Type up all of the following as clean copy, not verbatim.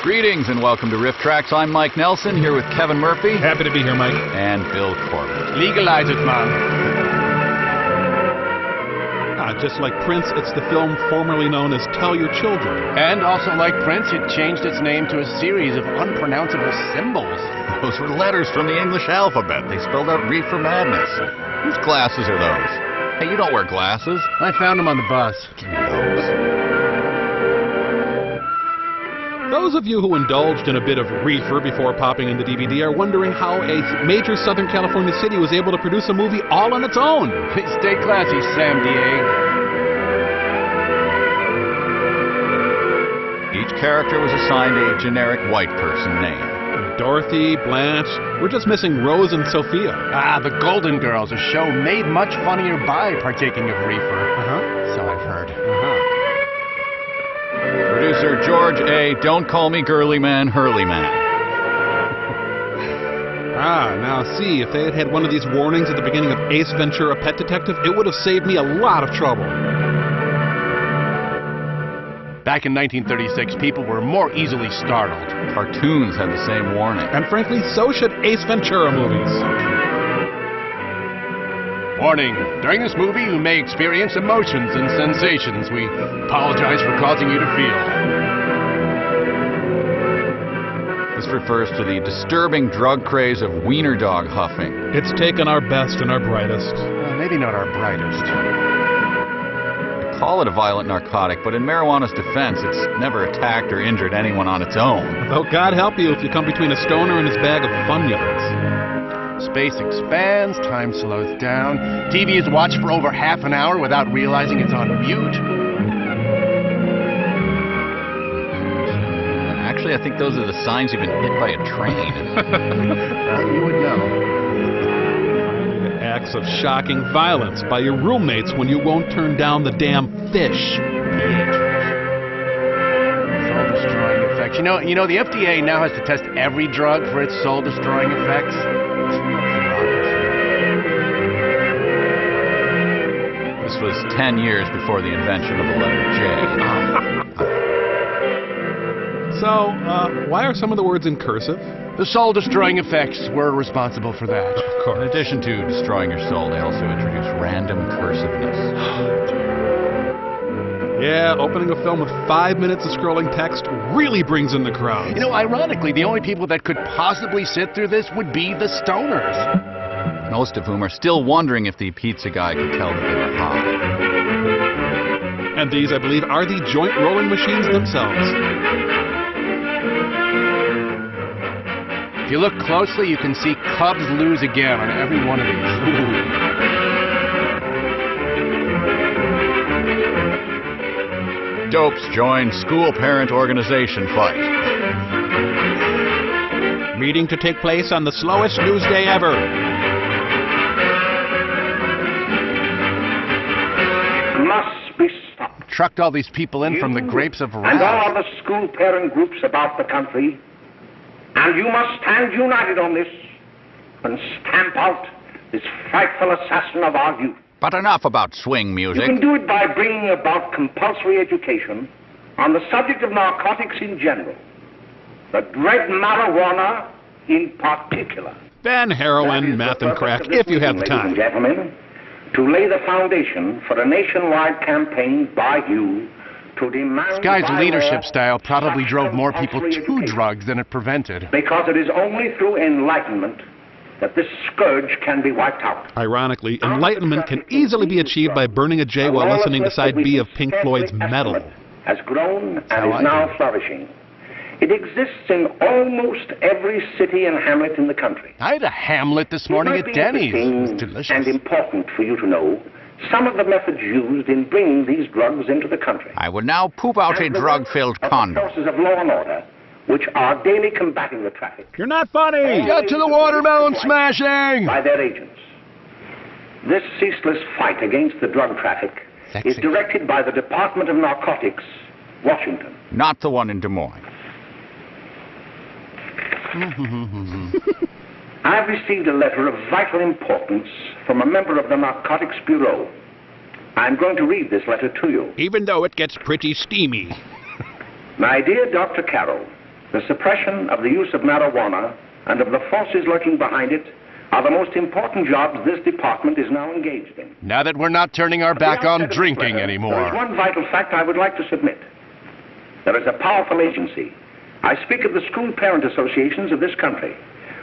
Greetings and welcome to Riff Tracks. I'm Mike Nelson, here with Kevin Murphy. Happy to be here, Mike. And Bill Corbett. Legalize it, man. Just like Prince, it's the film formerly known as Tell Your Children. And also like Prince, it changed its name to a series of unpronounceable symbols. Those were letters from the English alphabet. They spelled out Reefer Madness. Whose glasses are those? Hey, you don't wear glasses. I found them on the bus. Those of you who indulged in a bit of Reefer before popping in the DVD are wondering how a major Southern California city was able to produce a movie all on its own. Stay classy, Sam Diego. Each character was assigned a generic white person name. Dorothy, Blanche, we're just missing Rose and Sophia. The Golden Girls, a show made much funnier by partaking of Reefer. So I've heard. Producer George A. Don't call me Girly Man, Hurley Man. Now see, if they had had one of these warnings at the beginning of Ace Ventura, Pet Detective, it would have saved me a lot of trouble. Back in 1936, people were more easily startled. Cartoons had the same warning. And frankly, so should Ace Ventura movies. Warning, during this movie you may experience emotions and sensations. We apologize for causing you to feel. This refers to the disturbing drug craze of wiener dog huffing. It's taken our best and our brightest. Maybe not our brightest. They call it a violent narcotic, but in marijuana's defense, it's never attacked or injured anyone on its own. Though God help you if you come between a stoner and his bag of Funyuns. Space expands, time slows down. TV is watched for over half an hour without realizing it's on mute. Actually, I think those are the signs you've been hit by a train. You would know. Acts of shocking violence by your roommates when you won't turn down the damn fish. Soul-destroying effects. You know, the FDA now has to test every drug for its soul-destroying effects. This was 10 years before the invention of the letter J. So, why are some of the words in cursive? The soul-destroying effects were responsible for that. Of course. In addition to destroying your soul, they also introduced random cursiveness. Yeah, opening a film with 5 minutes of scrolling text really brings in the crowd. You know, ironically, the only people that could possibly sit through this would be the stoners. Most of whom are still wondering if the pizza guy could tell that they were high. And these, I believe, are the joint rolling machines themselves. If you look closely, you can see Cubs lose again on every one of these. Dopes join school parent organization fight. Meeting to take place on the slowest news day ever. Must be stopped. Trucked all these people in from the grapes of and wrath. all other school parent groups about the country, and you must stand united on this and stamp out this frightful assassin of our youth. But enough about swing You music. can do it by bringing about compulsory education on the subject of narcotics in general, the dread marijuana in particular. Then heroin, meth, and crack, if you have the Ladies and time. gentlemen, to lay the foundation for a nationwide campaign by you to demand... This guy's by leadership law style probably such drove more people compulsory to education. drugs than it prevented. Because it is only through enlightenment that this scourge can be wiped out. Ironically, enlightenment can easily be achieved by burning a J while listening to side B of Pink Floyd's Metal. Has grown and how is I now do. flourishing. It exists in almost every city and hamlet in the country. I had a Hamlet this morning It at might be Denny's. It was interesting delicious. and important for you to know some of the methods used in bringing these drugs into the country. I would now poop out a And the drug-filled work of condom. the forces of law and order, which are daily combating the traffic. You're not funny! Get to the watermelon smashing! By their agents. This ceaseless fight against the drug traffic Sexy. is directed by the Department of Narcotics, Washington. Not the one in Des Moines. I've received a letter of vital importance from a member of the Narcotics Bureau. I'm going to read this letter to you. Even though it gets pretty steamy. My dear Dr. Carroll, The suppression of the use of marijuana and of the forces lurking behind it are the most important jobs this department is now engaged in. Now that we're not turning our back on drinking There is anymore. one vital fact I would like to submit. There is a powerful agency. I speak of the school parent associations of this country,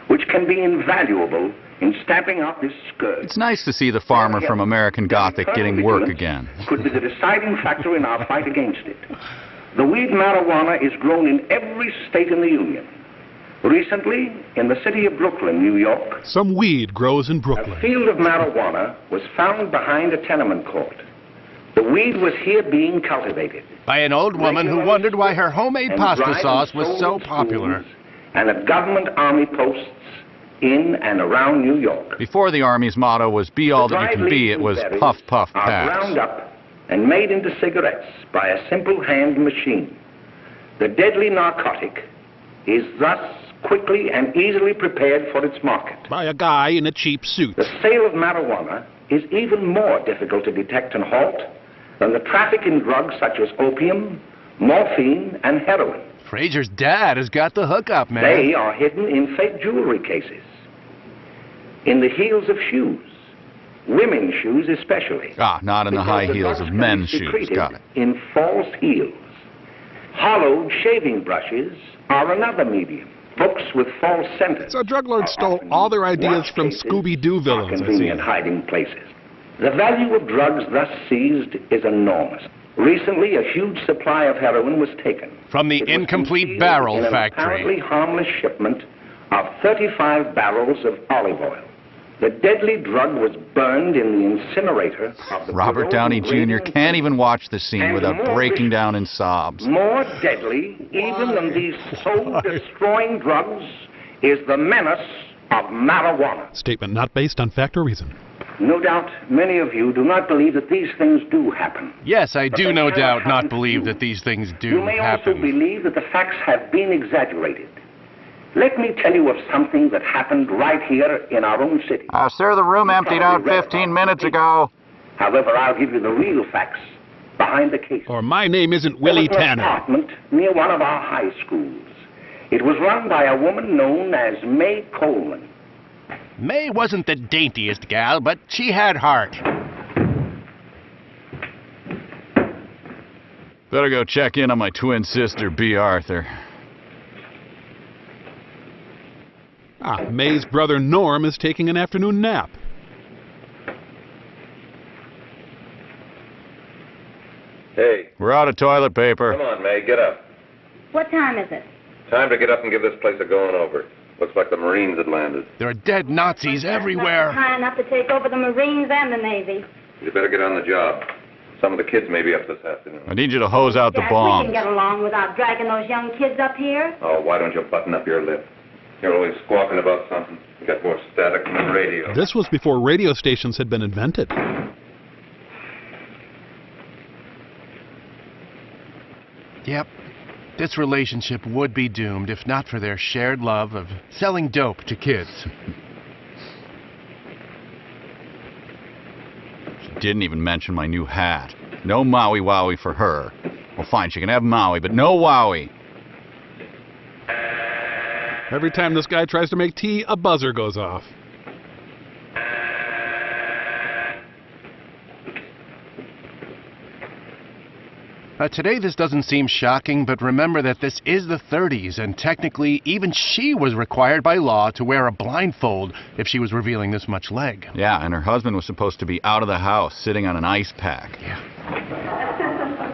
which can be invaluable in stamping out this scourge. It's nice to see the farmer from American Gothic getting work again. Could be the deciding factor in our fight against it. The weed marijuana is grown in every state in the Union. Recently, in the city of Brooklyn, New York, Some weed grows in a Brooklyn. field of marijuana was found behind a tenement court. The weed was here being cultivated. By an old woman who wondered why her homemade and pasta dried sauce and was sold so in popular. schools and at government army posts in and around New York. Before the Army's motto was be all that you can be, it was berries puff, puff, are pass. ground up and made into cigarettes by a simple hand machine. The deadly narcotic is thus quickly and easily prepared for its market. By a guy in a cheap suit. The sale of marijuana is even more difficult to detect and halt than the traffic in drugs such as opium, morphine, and heroin. Fraser's dad has got the hookup, man. They are hidden in fake jewelry cases, in the heels of shoes, women's shoes especially. Ah, not in the Because high the heels drugs of can men's be shoes. secreted Got it. in false heels. Hollowed shaving brushes are another medium. Books with false centers. So drug lords are stole often all their ideas watch from cases Scooby-Doo or villains, I see. convenient hiding places. The value of drugs thus seized is enormous. Recently, a huge supply of heroin was taken. From the It was incomplete concealed barrel in an factory. apparently harmless shipment of 35 barrels of olive oil. The deadly drug was burned in the incinerator of the Robert Bureau Downey of Jr. Radiation can't even watch the scene And without more breaking vicious. down in sobs. More deadly even than these soul-destroying drugs is the menace of marijuana. Statement not based on fact or reason. No doubt many of you do not believe that these things do happen. Yes, I But do they no cannot doubt happen not to believe you. that these things do You may also happen. believe that the facts have been exaggerated. Let me tell you of something that happened right here in our own city. Sir, the room emptied out 15 minutes ago. However, I'll give you the real facts behind the case. Or my name isn't Willie There was an Tanner. apartment near one of our high schools. It was run by a woman known as May Coleman. May wasn't the daintiest gal, but she had heart. Better go check in on my twin sister, B. Arthur. May's brother Norm is taking an afternoon nap. Hey, We're out of toilet paper. come on, May, get up. What time is it? Time to get up and give this place a going over. Looks like the Marines had landed. There are dead Nazis everywhere. High enough to take over the Marines and the Navy. You better get on the job. Some of the kids may be up this afternoon. I need you to hose out the Jack, we bombs. can get along without dragging those young kids up here. Oh, why don't you button up your lip? You're always squawking about something. You got more static than the radio. This was before radio stations had been invented. Yep. This relationship would be doomed if not for their shared love of selling dope to kids. She didn't even mention my new hat. No Maui Wowie for her. Well, fine, she can have Maui, but no Wowie. Every time this guy tries to make tea, a buzzer goes off. Today this doesn't seem shocking, but remember that this is the 30s, and technically even she was required by law to wear a blindfold if she was revealing this much leg. Yeah, and her husband was supposed to be out of the house, sitting on an ice pack.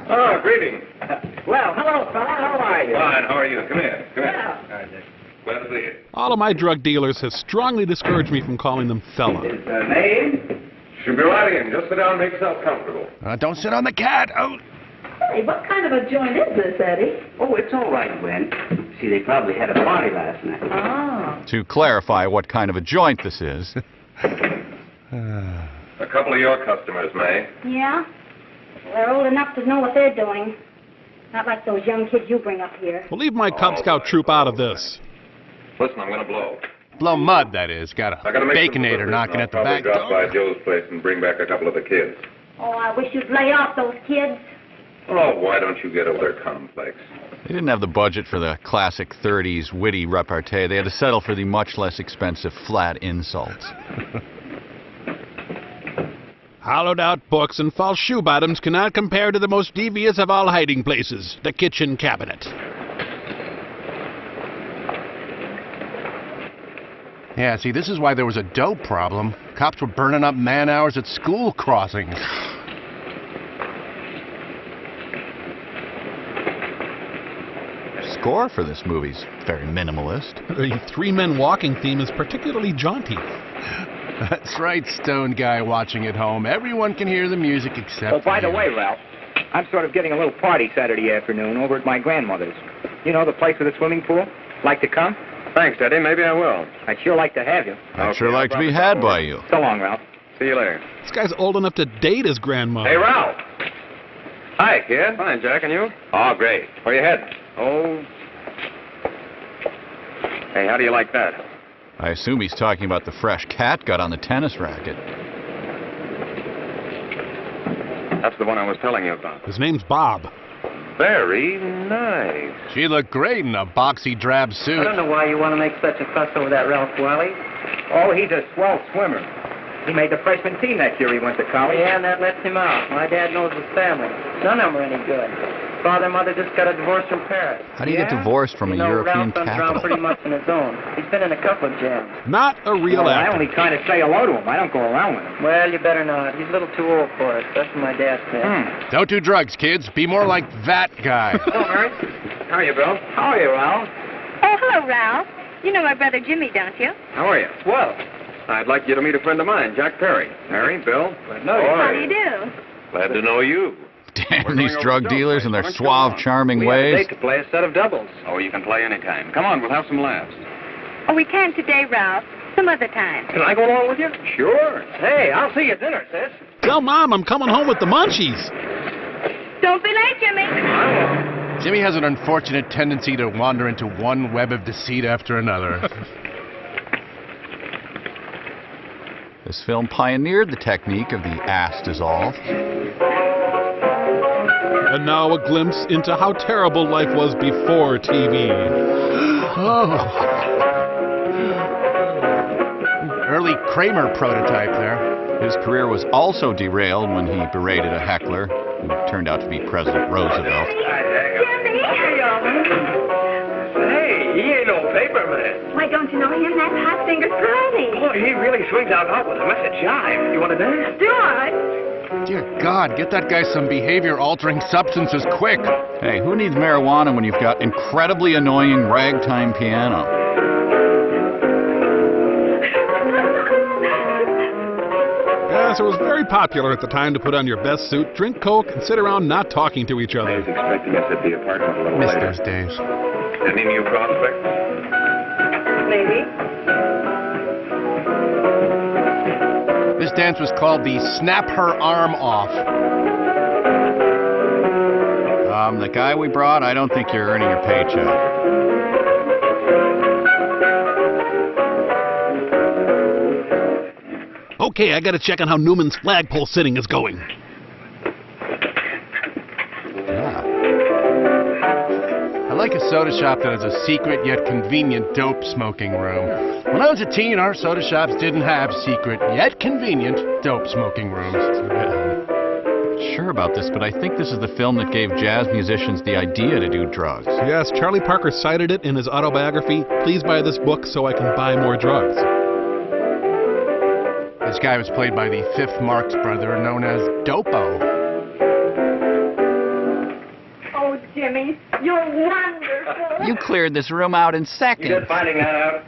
Oh, greetings. Well, hello, fella. How are you? Fine, how are you? Come here. Come here. Glad to see you. All of my drug dealers have strongly discouraged me from calling them fella. His name? Should be right in. Just sit down and make yourself comfortable. Don't sit on the cat. Oh. Hey, what kind of a joint is this, Eddie? Oh, it's all right, Gwen. See, they probably had a party last night. Oh. To clarify what kind of a joint this is, A couple of your customers, May. Yeah? Well, they're old enough to know what they're doing. Not like those young kids you bring up here. Well, leave my Cub Scout troop out of this. Listen, I'm going to blow. Blow mud, that is. Got I a gotta make some baconator deliveries, knocking and at the I'll back probably drop door. by Joe's place and bring back a couple of the kids. Oh, I wish you'd lay off those kids. Oh, why don't you get over their complex? They didn't have the budget for the classic 30s witty repartee. They had to settle for the much less expensive flat insults. Hollowed-out books and false shoe bottoms cannot compare to the most devious of all hiding places, the kitchen cabinet. Yeah, see, this is why there was a dope problem. Cops were burning up man-hours at school crossings. Score for this movie's very minimalist. The three-men walking theme is particularly jaunty. That's right, stone guy watching at home. Everyone can hear the music except Oh, by for the you. way, Ralph, I'm sort of getting a little party Saturday afternoon over at my grandmother's. You know, the place with the swimming pool? Like to come? Thanks, Eddie. Maybe I will. I'd sure like to have you. I'd sure like to be had by you. So long, Ralph. See you later. This guy's old enough to date his grandmother. Hey, Ralph. Hi, kid. Fine, Jack, and you? Oh, great. Where you heading? Oh. Hey, how do you like that? I assume he's talking about the fresh cat got on the tennis racket. That's the one I was telling you about. His name's Bob. Very nice. She looked great in a boxy drab suit. I don't know why you want to make such a fuss over that Ralph Wally. Oh, he's a swell swimmer. He made the freshman team that year he went to college. Yeah, and that lets him out. My dad knows his family. None of them are any good. Father and mother just got a divorce from Paris. How do you get divorced from a European Ralph done drowned capital? pretty much on his own. He's been in a couple of jams. Not a real I actor. only try to say hello to him. I don't go around with him. Well, you better not. He's a little too old for it. That's what my dad said. Don't do drugs, kids. Be more like that guy. Hello, Mary. How are you, Bill? How are you, Ralph? Oh, hello, Ralph. You know my brother Jimmy, don't you? How are you? Swell. I'd like you to meet a friend of mine, Jack Perry. Mary, Bill. How do you do? Glad to know you. Damn these drug dealers and their suave, charming ways. to play a set of doubles. Oh, you can play anytime. Come on, we'll have some laughs. Oh, we can today, Ralph. Some other time. Can I go along with you? Sure. Hey, I'll see you at dinner, sis. Tell Mom I'm coming home with the munchies. Don't be late, Jimmy. Jimmy has an unfortunate tendency to wander into one web of deceit after another. This film pioneered the technique of the ass dissolve. And now a glimpse into how terrible life was before TV. Early Kramer prototype there. His career was also derailed when he berated a heckler, who turned out to be President Roosevelt. Hey, he ain't no paper man. Why, don't you know him? That's Hot Finger Friday. Boy, he really swings out hot with a mess of jive. You want to dance? Do I? Dear God, get that guy some behavior-altering substances quick. Hey, who needs marijuana when you've got incredibly annoying ragtime piano? Yes, it was very popular at the time to put on your best suit, drink Coke, and sit around not talking to each I other. was expecting us at the apartment a little Miss later. those days. Any new prospects? Maybe. This dance was called the Snap Her Arm Off. The guy we brought, I don't think you're earning your paycheck. Okay, I gotta check on how Newman's flagpole sitting is going. Yeah. I like a soda shop that has a secret yet convenient dope smoking room. When I was a teen, our soda shops didn't have secret yet convenient dope smoking rooms. Sure about this, but I think this is the film that gave jazz musicians the idea to do drugs. Yes, Charlie Parker cited it in his autobiography, "Please buy this book so I can buy more drugs." This guy was played by the fifth Marx brother, known as Dopo. Oh, Jimmy, you're wonderful. You cleared this room out in You seconds. good finding that out?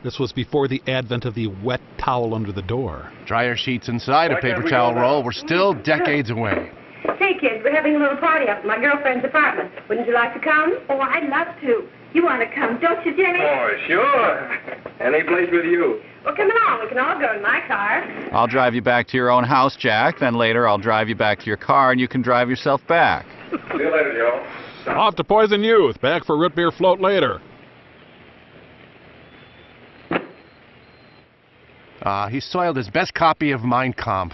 This was before the advent of the wet towel under the door. Dryer sheets inside a paper towel roll were still decades away. Hey, kids, we're having a little party up at my girlfriend's apartment. Wouldn't you like to come? Oh, I'd love to. You want to come, don't you, Jimmy? Oh, sure. Any place with you. Well, come along. We can all go in my car. I'll drive you back to your own house, Jack. Then later I'll drive you back to your car and you can drive yourself back. See you later, Joe. Off to Poison Youth. Back for root beer float later. He soiled his best copy of Mein Kampf.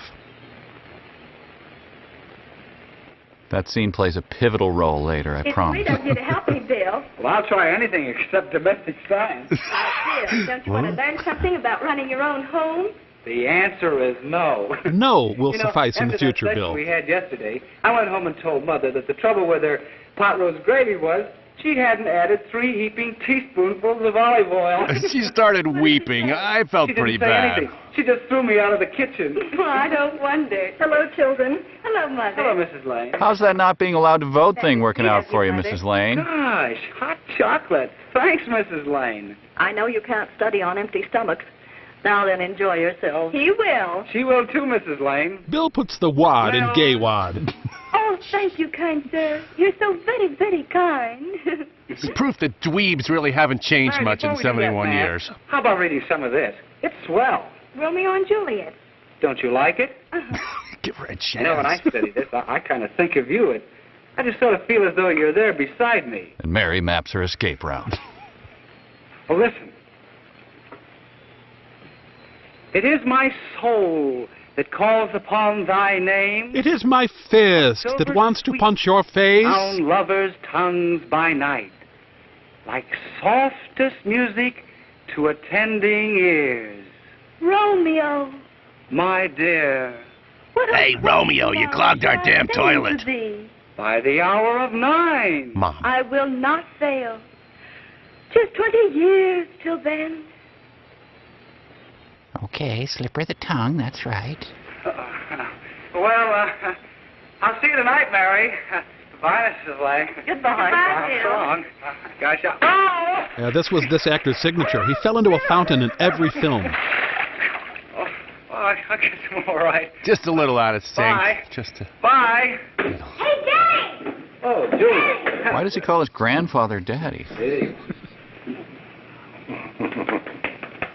That scene plays a pivotal role later, I It's promise. sweet of you to help me, Bill. Well, I'll try anything except domestic science. Bill, don't you want to learn something about running your own home? The answer is no. No will You know, suffice in the after that future, session Bill. we had yesterday, I went home and told Mother that the trouble with her pot roast gravy was she hadn't added 3 heaping teaspoonfuls of olive oil. She started weeping. I felt She pretty didn't say bad. anything. She just threw me out of the kitchen. Well, I don't wonder. Hello, children. Hello, Mother. Hello, Mrs. Lane. How's that not being allowed to vote thing working out Yes, for you, Mother. Mrs. Lane? Gosh, hot chocolate. Thanks, Mrs. Lane. I know you can't study on empty stomachs. Now then, enjoy yourselves. He will. She will too, Mrs. Lane. Bill puts the wad in Well- gay wad. Oh, thank you, kind sir. You're so very, very kind. It's proof that dweebs really haven't changed Mary, much in before we do that, 71 Matt, years. How about reading some of this? It's swell. Romeo and Juliet. Don't you like it? Give her a chance. You know, when I study this, I kind of think of you. I just sort of feel as though you're there beside me. And Mary maps her escape route. Well, listen. It is my soul that calls upon thy name. It is my fist that wants to punch your face. On lovers' tongues by night, like softest music to attending ears. Romeo. My dear, What Hey, Romeo, you clogged our damn toilet. by the hour of 9. Mom. I will not fail. 'Tis 20 years till then. Okay, slip her the tongue, that's right. Well, I'll see you tonight, Mary. Goodbye, Mrs. Lane. Goodbye, So Bill. long. Gosh, oh! Yeah, this was this actor's signature. He fell into a fountain in every film. Oh, I guess I'm all right. Just a little out of sync. Bye. Just a... Bye. Hey, Daddy! Oh, Julie. Why does he call his grandfather Daddy? Hey.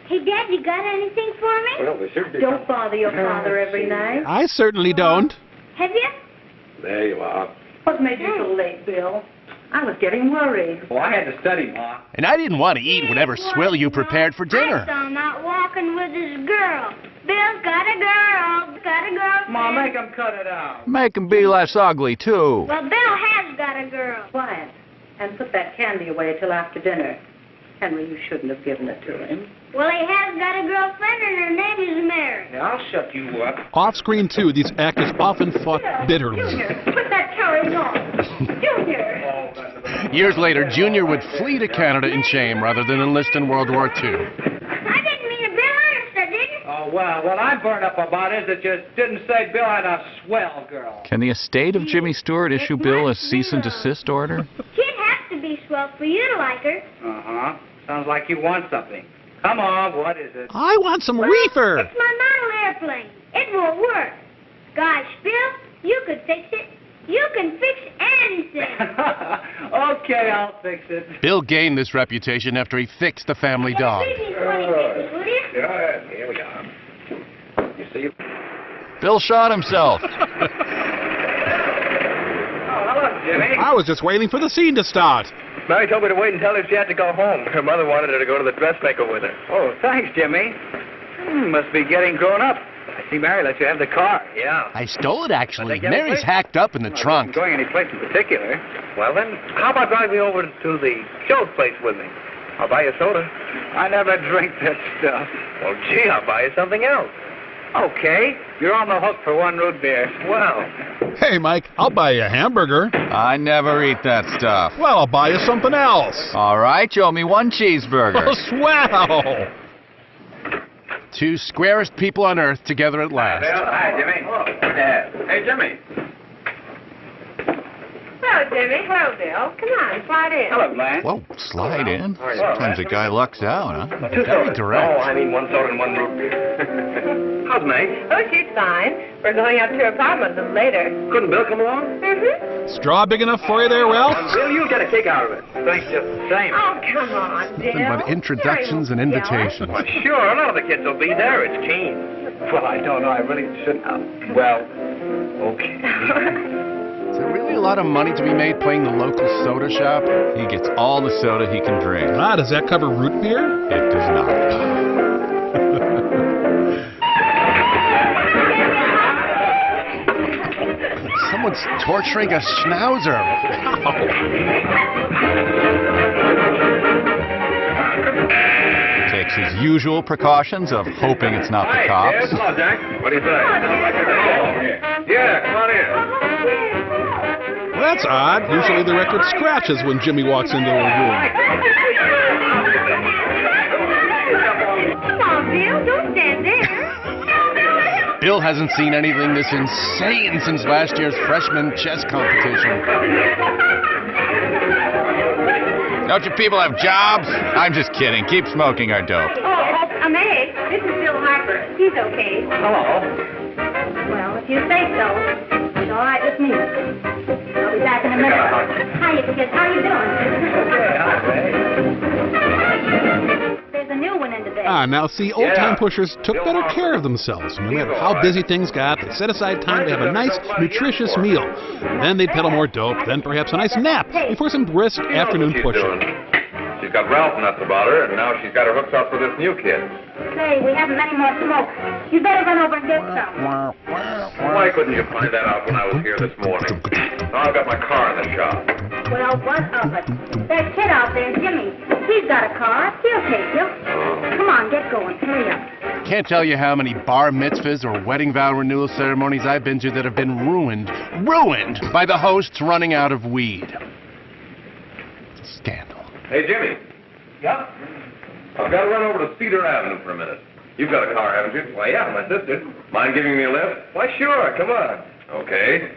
Hey, Dad, you got anything for me? Well, we should be. Don't bother your father every night. I certainly don't. Have you? There you are. What made you so late, Bill? I was getting worried. Oh, I had to study, Ma. And I didn't want to eat whatever swill you prepared for I dinner. saw him out walking with his girl. Bill's got a girl. Got a girl. Ma, make him cut it out. Make him be less ugly, too. Well, Bill has got a girl. Quiet. And put that candy away till after dinner. Henry, you shouldn't have given it to him. Well, he has got a girlfriend, and her name is Mary. Yeah, I'll shut you up. Off screen, too, these actors often fought bitterly. Junior, put that carriage on. Junior. Years later, Junior would flee to Canada in shame rather than enlist in World War II. I didn't mean to Bill honest, I didn't. Oh, well, what I'm burned up about is that you didn't say Bill had a swell girl. Can the estate of Jimmy Stewart issue Bill a cease and desist order? She'd have to be swell for you to like her. Uh-huh. Sounds like you want something. Come on, what is it? I want some reefer. It's my model airplane. It won't work. Gosh, Bill, you could fix it. You can fix anything. Okay, I'll fix it. Bill gained this reputation after he fixed the family dog. Leave me 20 pieces, will you? Yeah, here we are. You see? Bill shot himself. Oh, hello, Jimmy. I was just waiting for the scene to start. Mary told me to wait and tell her she had to go home. Her mother wanted her to go to the dressmaker with her. Oh, thanks, Jimmy. Must be getting grown up. I see Mary let you have the car. Yeah. I stole it, actually. Did they get a Mary's place? hacked up in the trunk. Not going any place in particular. Well, then, how about driving me over to the show place with me? I'll buy you a soda. I never drink that stuff. Well, gee, I'll buy you something else. Okay, you're on the hook for 1 root beer. Well, Hey, Mike, I'll buy you a hamburger. I never eat that stuff. Well, I'll buy you something else. All right, show me 1 cheeseburger. Oh, swell. 2 squarest people on earth together at last. hi, Jimmy. Hey, Jimmy. Hello, Jimmy. Hello, Bill. Come on, slide in. Hello, Blanche. Whoa, slide in. Sometimes a guy lucks out, huh? Very direct. Oh, I mean 1 soda and 1 root beer. How's May? Oh, she's fine. We're going up to her apartment a little later. Couldn't Bill come along? Mm-hmm. Straw big enough for you there, Ralph? Bill, you'll get a kick out of it. Thanks just the same. Oh, come on, Bill. Nothing but introductions and invitations. Well, sure, none of the kids will be there. It's Keen. Well, I don't know. I really shouldn't. Well, okay. Is there really a lot of money to be made playing the local soda shop? He gets all the soda he can drink. Ah, does that cover root beer? It does not. someone's torturing a schnauzer. Takes his usual precautions of hoping it's not the cops. Come on, Jack. What do you say? Yeah, come on in. Well, that's odd. Usually the record scratches when Jimmy walks into a room. Come on, Bill. Don't stand there. Bill hasn't seen anything this insane since last year's freshman chess competition. Don't you people have jobs? I'm just kidding. Keep smoking our dope. Oh, Meg, this is Bill Harper. He's okay. Hello. Well, if you say so, it's all right with me. I'll be back in a minute. Hiya, kids. How you doing? There's a new one in today. Now see, old-time pushers took better care of themselves. No matter how busy things got, they set aside time to have a nice, nutritious meal. Then they'd peddle more dope, then perhaps a nice nap before some brisk afternoon pushing. She's got Ralph nuts about her, and now she's got her hooks up for this new kid. Say, we haven't many more smoke. You better run over and get some. Why couldn't you find that out when I was here this morning? Now I've got my car in the shop. Well, what of it? That kid out there, Jimmy, he's got a car. He'll take you. Come on, get going. Hurry up. Can't tell you how many bar mitzvahs or wedding vow renewal ceremonies I've been to that have been ruined by the hosts running out of weed. Scandal. Hey, Jimmy. Yeah? I've got to run over to Cedar Avenue for a minute. You've got a car, haven't you? Why, yeah, my sister. Mind giving me a lift? Why, sure. Come on. Okay.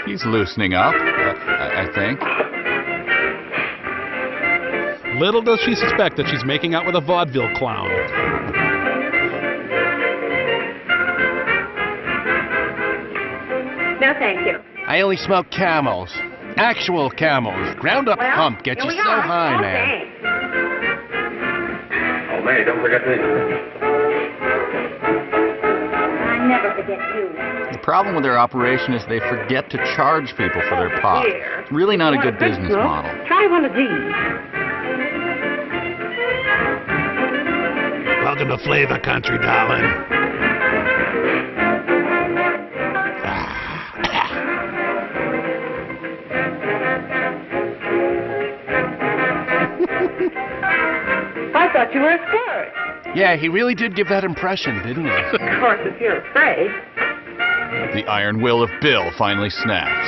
He's loosening up, I think. Little does she suspect that she's making out with a vaudeville clown. No, thank you. I only smoke Camels. Actual Camels. Ground up pump gets you so high, man. Oh, May, don't forget me. I never forget you. The problem with their operation is they forget to charge people for their pot. It's really not a good business model. Try one of these. Welcome to Flavor Country, darling. I thought you were a squirt. Yeah, he really did give that impression, didn't he? Of course, if you're afraid. The iron will of Bill finally snaps.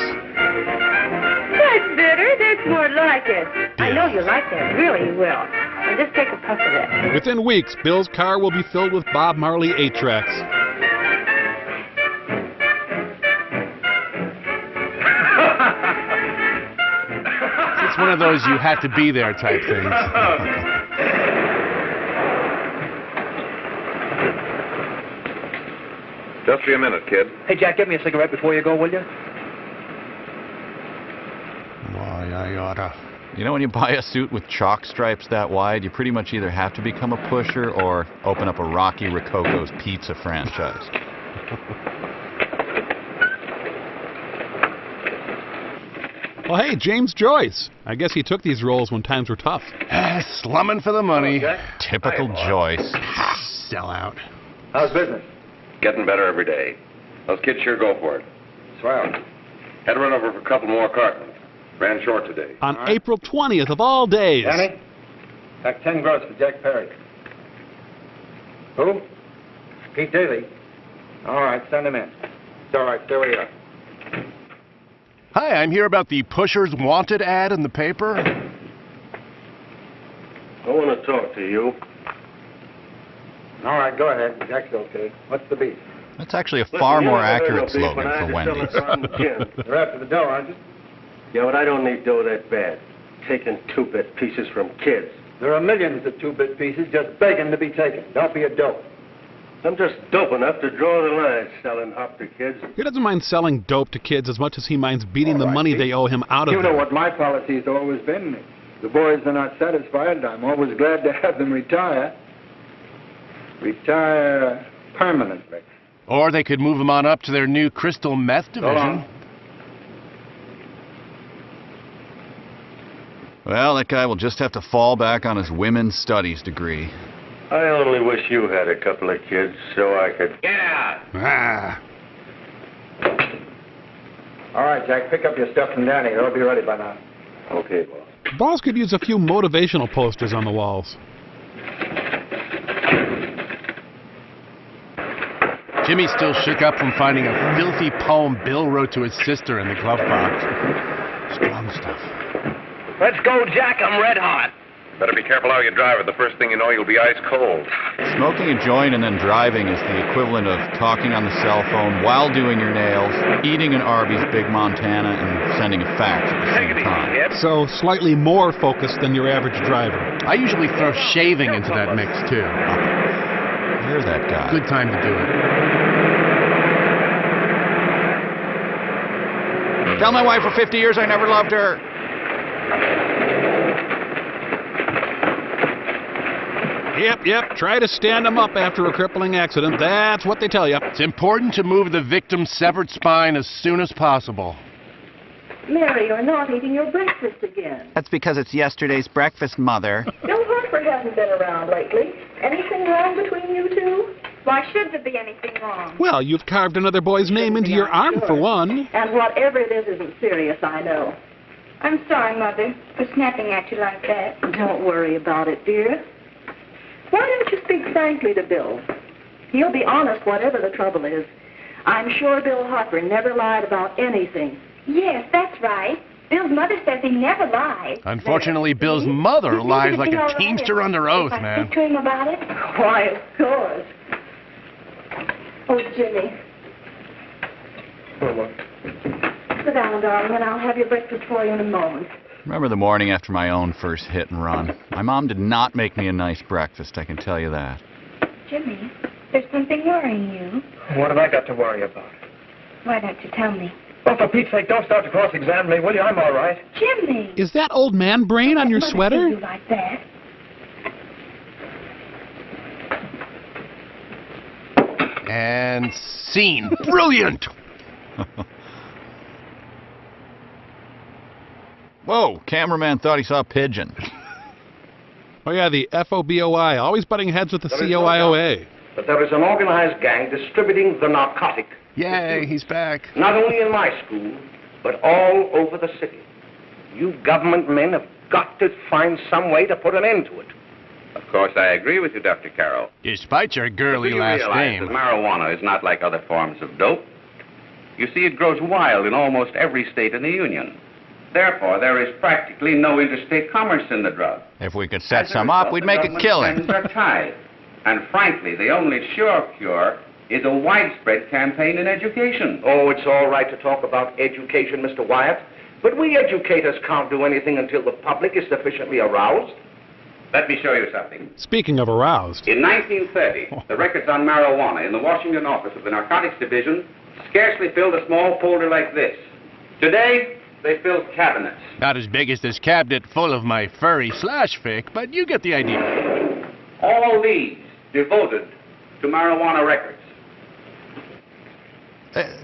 That's better. That's more like it. I know you like that. Really, you will. Now just take a puff of that. Within weeks, Bill's car will be filled with Bob Marley 8-tracks. It's one of those you had to be there type things. Just be a minute, kid. Hey, Jack, get me a cigarette before you go, will you? Why, I oughta. You know, when you buy a suit with chalk stripes that wide, you pretty much either have to become a pusher or open up a Rocky Rococo's pizza franchise. Well, hey, James Joyce. I guess he took these roles when times were tough. Slumming for the money. Typical Joyce. Sellout. How's business? Getting better every day. Those kids sure go for it. Swell. Had to run over for a couple more cartons. Ran short today. On April 20th of all days. Danny, pack 10 gross for Jack Perry. Who? Pete Daly. All right, send him in. It's all right, stay where you are. Hi, I'm here about the Pushers Wanted ad in the paper. I want to talk to you. All right, go ahead. Jack's okay. What's the beef? That's actually a far more accurate slogan for Wendy's. You're after the dough, aren't you? Yeah, but I don't need dough that bad. Taking 2-bit pieces from kids. There are millions of 2-bit pieces just begging to be taken. Don't be a dope. I'm just dope enough to draw the line selling hop to kids. He doesn't mind selling dope to kids as much as he minds beating the money they owe him out of You them. know what my policy has always been. If the boys are not satisfied, I'm always glad to have them retire. Retire permanently. Or they could move them on up to their new crystal meth division. Well, that guy will just have to fall back on his women's studies degree. I only wish you had a couple of kids so I could... Yeah! All right, Jack, pick up your stuff from down here. It'll be ready by now. Okay, boss. Boss could use a few motivational posters on the walls. Jimmy still shook up from finding a filthy poem Bill wrote to his sister in the glove box. Strong stuff. Let's go, Jack. I'm red hot. Better be careful how you drive it. The first thing you know, you'll be ice cold. Smoking a joint and then driving is the equivalent of talking on the cell phone while doing your nails, eating an Arby's Big Montana, and sending a fax at the same time. So slightly more focused than your average driver. I usually throw shaving into that mix, too. You're that guy. Good time to do it. Tell my wife for 50 years I never loved her. Yep. Try to stand them up after a crippling accident. That's what they tell you. It's important to move the victim's severed spine as soon as possible. Mary, you're not eating your breakfast again. That's because it's yesterday's breakfast, Mother. Bill Harper hasn't been around lately. Anything wrong between you two? Why should there be anything wrong? Well, you've carved another boy's name into your arm, for one. And whatever it is isn't serious, I know. I'm sorry, Mother, for snapping at you like that. Don't worry about it, dear. Why don't you speak frankly to Bill? He'll be honest whatever the trouble is. I'm sure Bill Harper never lied about anything. Yes, that's right. Bill's mother says he never lies. Unfortunately, Bill's mother lies like a teamster under oath, If I man. speak to him about it? Why, of course. Oh, Jimmy. Sit down, darling, and I'll have your breakfast for you in a moment. Remember the morning after my own first hit and run. My mom did not make me a nice breakfast, I can tell you that. Jimmy, there's something worrying you. What have I got to worry about? Why don't you tell me? Oh, for Pete's sake, don't start to cross-examine me, will you? I'm all right. Jimmy! Is that old man brain on your Mother sweater? You like that. And scene. Brilliant! Whoa, cameraman thought he saw a pigeon. Oh yeah, the FOBOI, always butting heads with the COIOA. But there is an organized gang distributing the narcotic. Yay, he's back. Not only in my school, but all over the city. You government men have got to find some way to put an end to it. Of course, I agree with you, Dr. Carroll. Despite your girly Do you last realize name. that marijuana is not like other forms of dope? You see, it grows wild in almost every state in the Union. Therefore, there is practically no interstate commerce in the drug. If we could set some up, we'd make a killing. Are tied. And frankly, the only sure cure is a widespread campaign in education. Oh, it's all right to talk about education, Mr. Wyatt, but we educators can't do anything until the public is sufficiently aroused. Let me show you something. Speaking of aroused. In 1930, the records on marijuana in the Washington office of the Narcotics Division scarcely filled a small folder like this. Today, they fill cabinets. Not as big as this cabinet full of my furry fic, but you get the idea. All these devoted to marijuana records.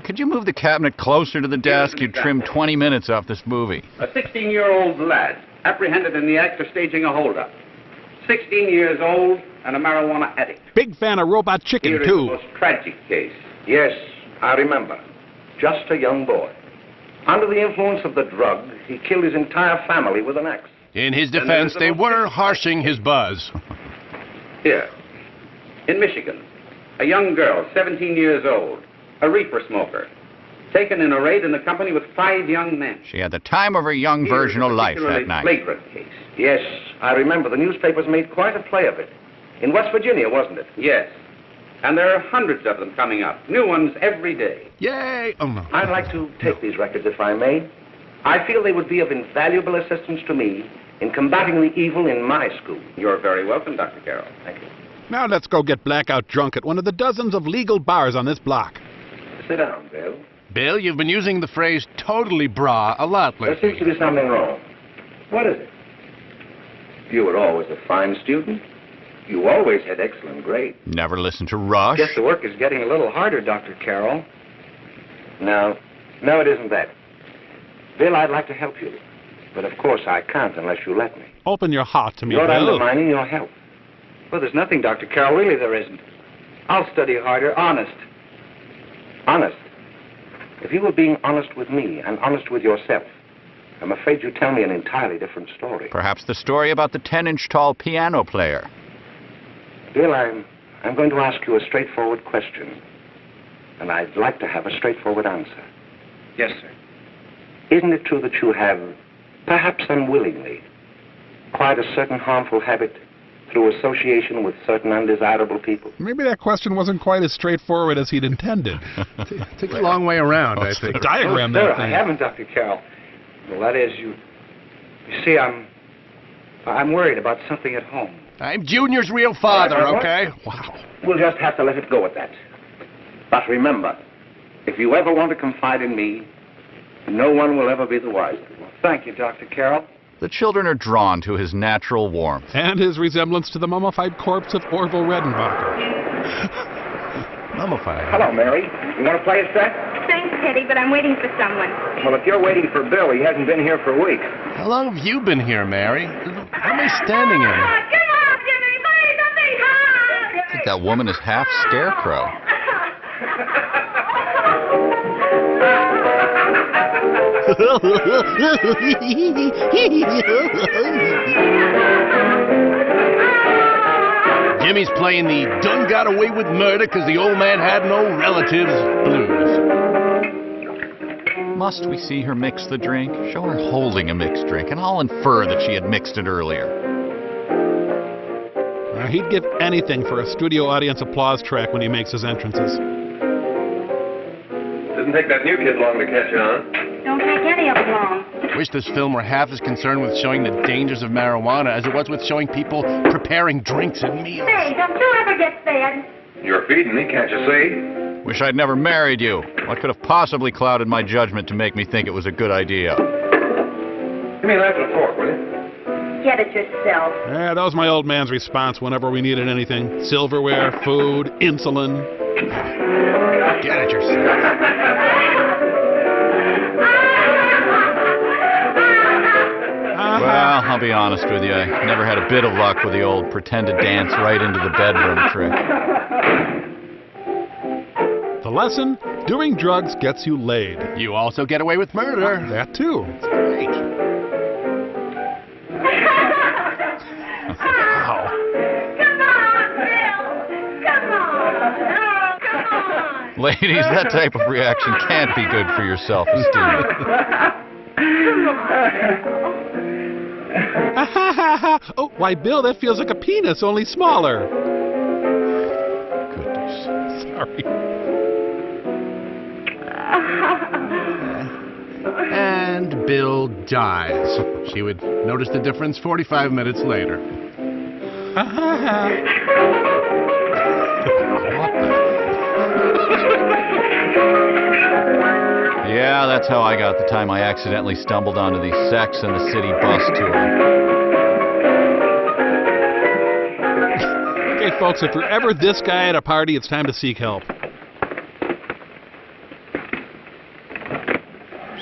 Could you move the cabinet closer to the desk? You'd trim 20 minutes off this movie. A 16-year-old lad apprehended in the act of staging a holdup. 16 years old and a marijuana addict. Big fan of Robot Chicken, Here is too. the most tragic case. Yes, I remember. Just a young boy. Under the influence of the drug, he killed his entire family with an axe. In his defense, they were harshing his buzz. Here, in Michigan, a young girl, 17 years old, a reefer smoker, taken in a raid in the company with 5 young men. She had the time of her young virginal life that night. Flagrant case. Yes, I remember. The newspapers made quite a play of it. In West Virginia, wasn't it? Yes. And there are hundreds of them coming up. New ones every day. Yay! Oh, no. I'd like to take these records, if I may. I feel they would be of invaluable assistance to me in combating the evil in my school. You're very welcome, Dr. Carroll. Thank you. Now let's go get blackout drunk at one of the dozens of legal bars on this block. Sit down, Bill. Bill, you've been using the phrase totally brah a lot There lately. seems to be something wrong. What is it? You were always a fine student. You always had excellent grades. Never listened to Rush. Guess the work is getting a little harder, Dr. Carroll. No, it isn't that. Bill, I'd like to help you. But of course I can't unless you let me. Open your heart to me, You're Bill. undermining your health. Well, there's nothing, Dr. Carroll. Really, there isn't. I'll study harder, honest. Honest. If you were being honest with me and honest with yourself, I'm afraid you'd tell me an entirely different story. Perhaps the story about the 10-inch tall piano player. Bill, I'm going to ask you a straightforward question, and I'd like to have a straightforward answer. Yes, sir. Isn't it true that you have, perhaps unwillingly, acquired a certain harmful habit through association with certain undesirable people? Maybe that question wasn't quite as straightforward as he'd intended. Takes a long way around, I think. Diagram Sir, that I thing. haven't, Dr. Carroll. Well, that is, you see, I'm worried about something at home. I'm Junior's real father, What? okay? Wow. We'll just have to let it go at that. But remember, if you ever want to confide in me, no one will ever be the wiser. Well, thank you, Dr. Carroll. The children are drawn to his natural warmth. And his resemblance to the mummified corpse of Orville Redenbacher. Mummified. Hello, Mary. You want to play a set? Thanks, Teddy, but I'm waiting for someone. Well, if you're waiting for Bill, he hasn't been here for a week. How long have you been here, Mary? What am I standing in? Come on, Jimmy, play something hard! I think that woman is half scarecrow. Jimmy's playing the done got away with murder because the old man had no relatives blues. Must we see her mix the drink? Show her holding a mixed drink, and I'll infer that she had mixed it earlier. He'd give anything for a studio audience applause track when he makes his entrances. Didn't take that new kid long to catch on. Don't take any of them long. Wish this film were half as concerned with showing the dangers of marijuana as it was with showing people preparing drinks and meals. Say, don't you ever get fed? You're feeding me, can't you see? Wish I'd never married you. What could have possibly clouded my judgment to make me think it was a good idea? Give me a knife and a fork, will you? Get it yourself. Yeah, that was my old man's response whenever we needed anything. Silverware, food, insulin. Get it yourself. Well, I'll be honest with you. I never had a bit of luck with the old pretend to dance right into the bedroom trick. The lesson, doing drugs gets you laid. You also get away with murder. That too. Great. Come on, Bill. Come on. Oh, come on. Ladies, that type of reaction can't be good for your self-esteem. Oh, why, Bill, that feels like a penis, only smaller. Goodness. Sorry. And Bill dies. She would notice the difference 45 minutes later. Yeah, that's how I got the time I accidentally stumbled onto the Sex and the City bus tour. Okay, folks, if you're ever this guy at a party, it's time to seek help.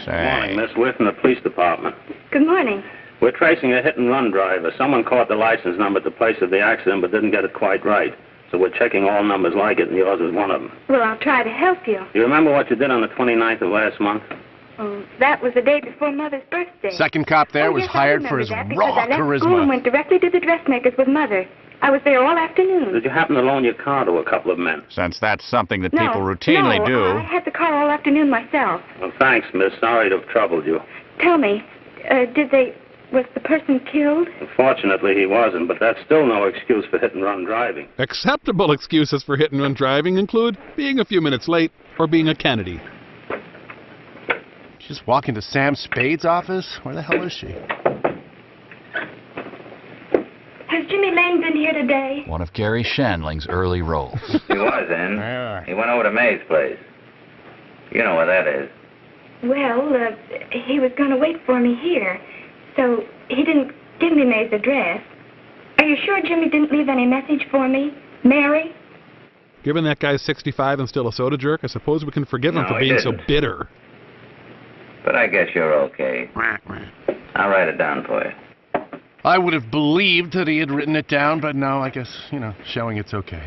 Morning, Miss. We're from the police department. Good morning. We're tracing a hit-and-run driver. Someone caught the license number at the place of the accident but didn't get it quite right. So we're checking all numbers like it, and yours is one of them. Well, I'll try to help you. You remember what you did on the 29th of last month? Oh, that was the day before Mother's birthday. Second cop there was yes, hired I for his remember that raw because I left school and charisma. went directly to the dressmaker's with Mother. I was there all afternoon. Did you happen to loan your car to a couple of men? Since that's something that people routinely no, do. I had the car all afternoon myself. Well, thanks, Miss. Sorry to have troubled you. Tell me, was the person killed? Unfortunately, he wasn't, but that's still no excuse for hit-and-run driving. Acceptable excuses for hit-and-run driving include being a few minutes late or being a Kennedy. Just walk into Sam Spade's office? Where the hell is she? Has Jimmy Lane been here today? One of Gary Shandling's early roles. He was in. He went over to May's place. You know where that is. Well, he was going to wait for me here, so he didn't give me May's address. Are you sure Jimmy didn't leave any message for me? Mary? Given that guy's 65 and still a soda jerk, I suppose we can forgive him No, for he being so didn't. bitter. But I guess you're okay. I'll write it down for you. I would have believed that he had written it down, but no, I guess, showing it's okay.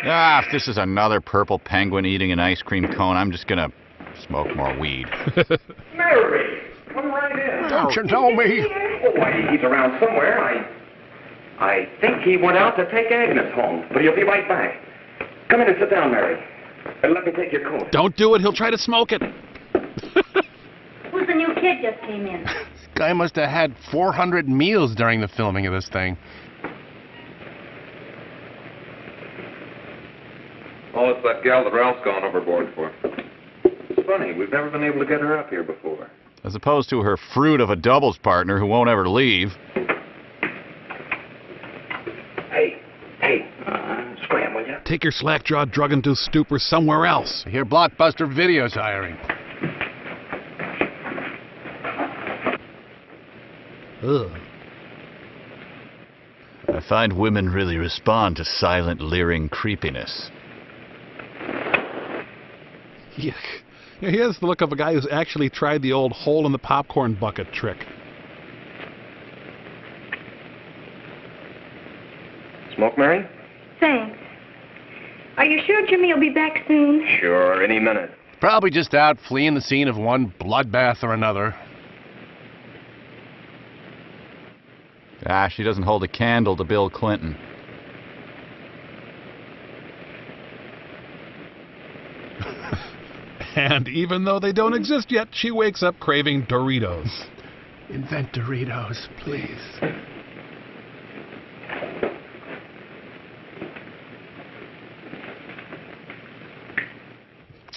If this is another purple penguin eating an ice cream cone, I'm just gonna smoke more weed. Mary, come right in. Don't you know me? Oh, why, he's around somewhere. I think he went out to take Agnes home, but he'll be right back. Come in and sit down, Mary. And let me take your coat. Don't do it. He'll try to smoke it. Who's the new kid just came in? This guy must have had 400 meals during the filming of this thing. Oh, it's that gal that Ralph's gone overboard for. It's funny, we've never been able to get her up here before. As opposed to her fruit of a doubles partner who won't ever leave. Hey, scram, will you? Take your slack-jawed, drug-induced stupor somewhere else. I hear Blockbuster Video's hiring. Ugh. I find women really respond to silent, leering creepiness. Yuck. Yeah, he has the look of a guy who's actually tried the old hole-in-the-popcorn bucket trick. Smoke, Mary? Thanks. Are you sure Jimmy will be back soon? Sure, any minute. Probably just out fleeing the scene of one bloodbath or another. She doesn't hold a candle to Bill Clinton. And even though they don't exist yet, she wakes up craving Doritos. Invent Doritos, please.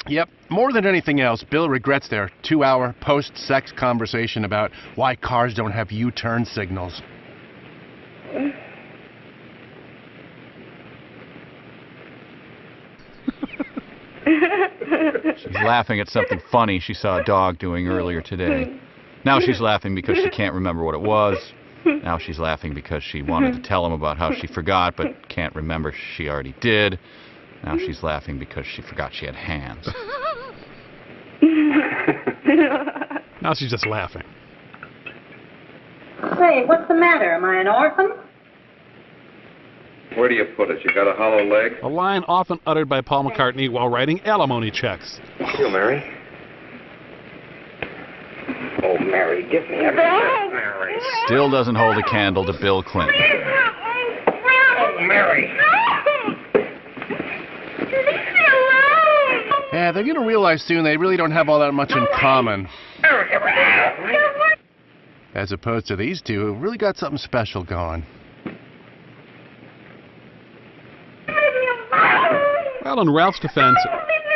Yep, more than anything else, Bill regrets their 2-hour post-sex conversation about why cars don't have U-turn signals. She's laughing at something funny she saw a dog doing earlier today. Now she's laughing because she can't remember what it was. Now she's laughing because she wanted to tell him about how she forgot but can't remember she already did. Now she's laughing because she forgot she had hands. Now she's just laughing. Say, what's the matter? Am I an orphan? Where do you put it? You got a hollow leg? A line often uttered by Paul McCartney while writing alimony checks. You, Mary? Oh, Mary, give me a minute, Mary. Still doesn't hold a candle to Bill Clinton. Oh, Mary. Yeah, they're going to realize soon they really don't have all that much in common. As opposed to these two, who really got something special going. Well, in Ralph's defense,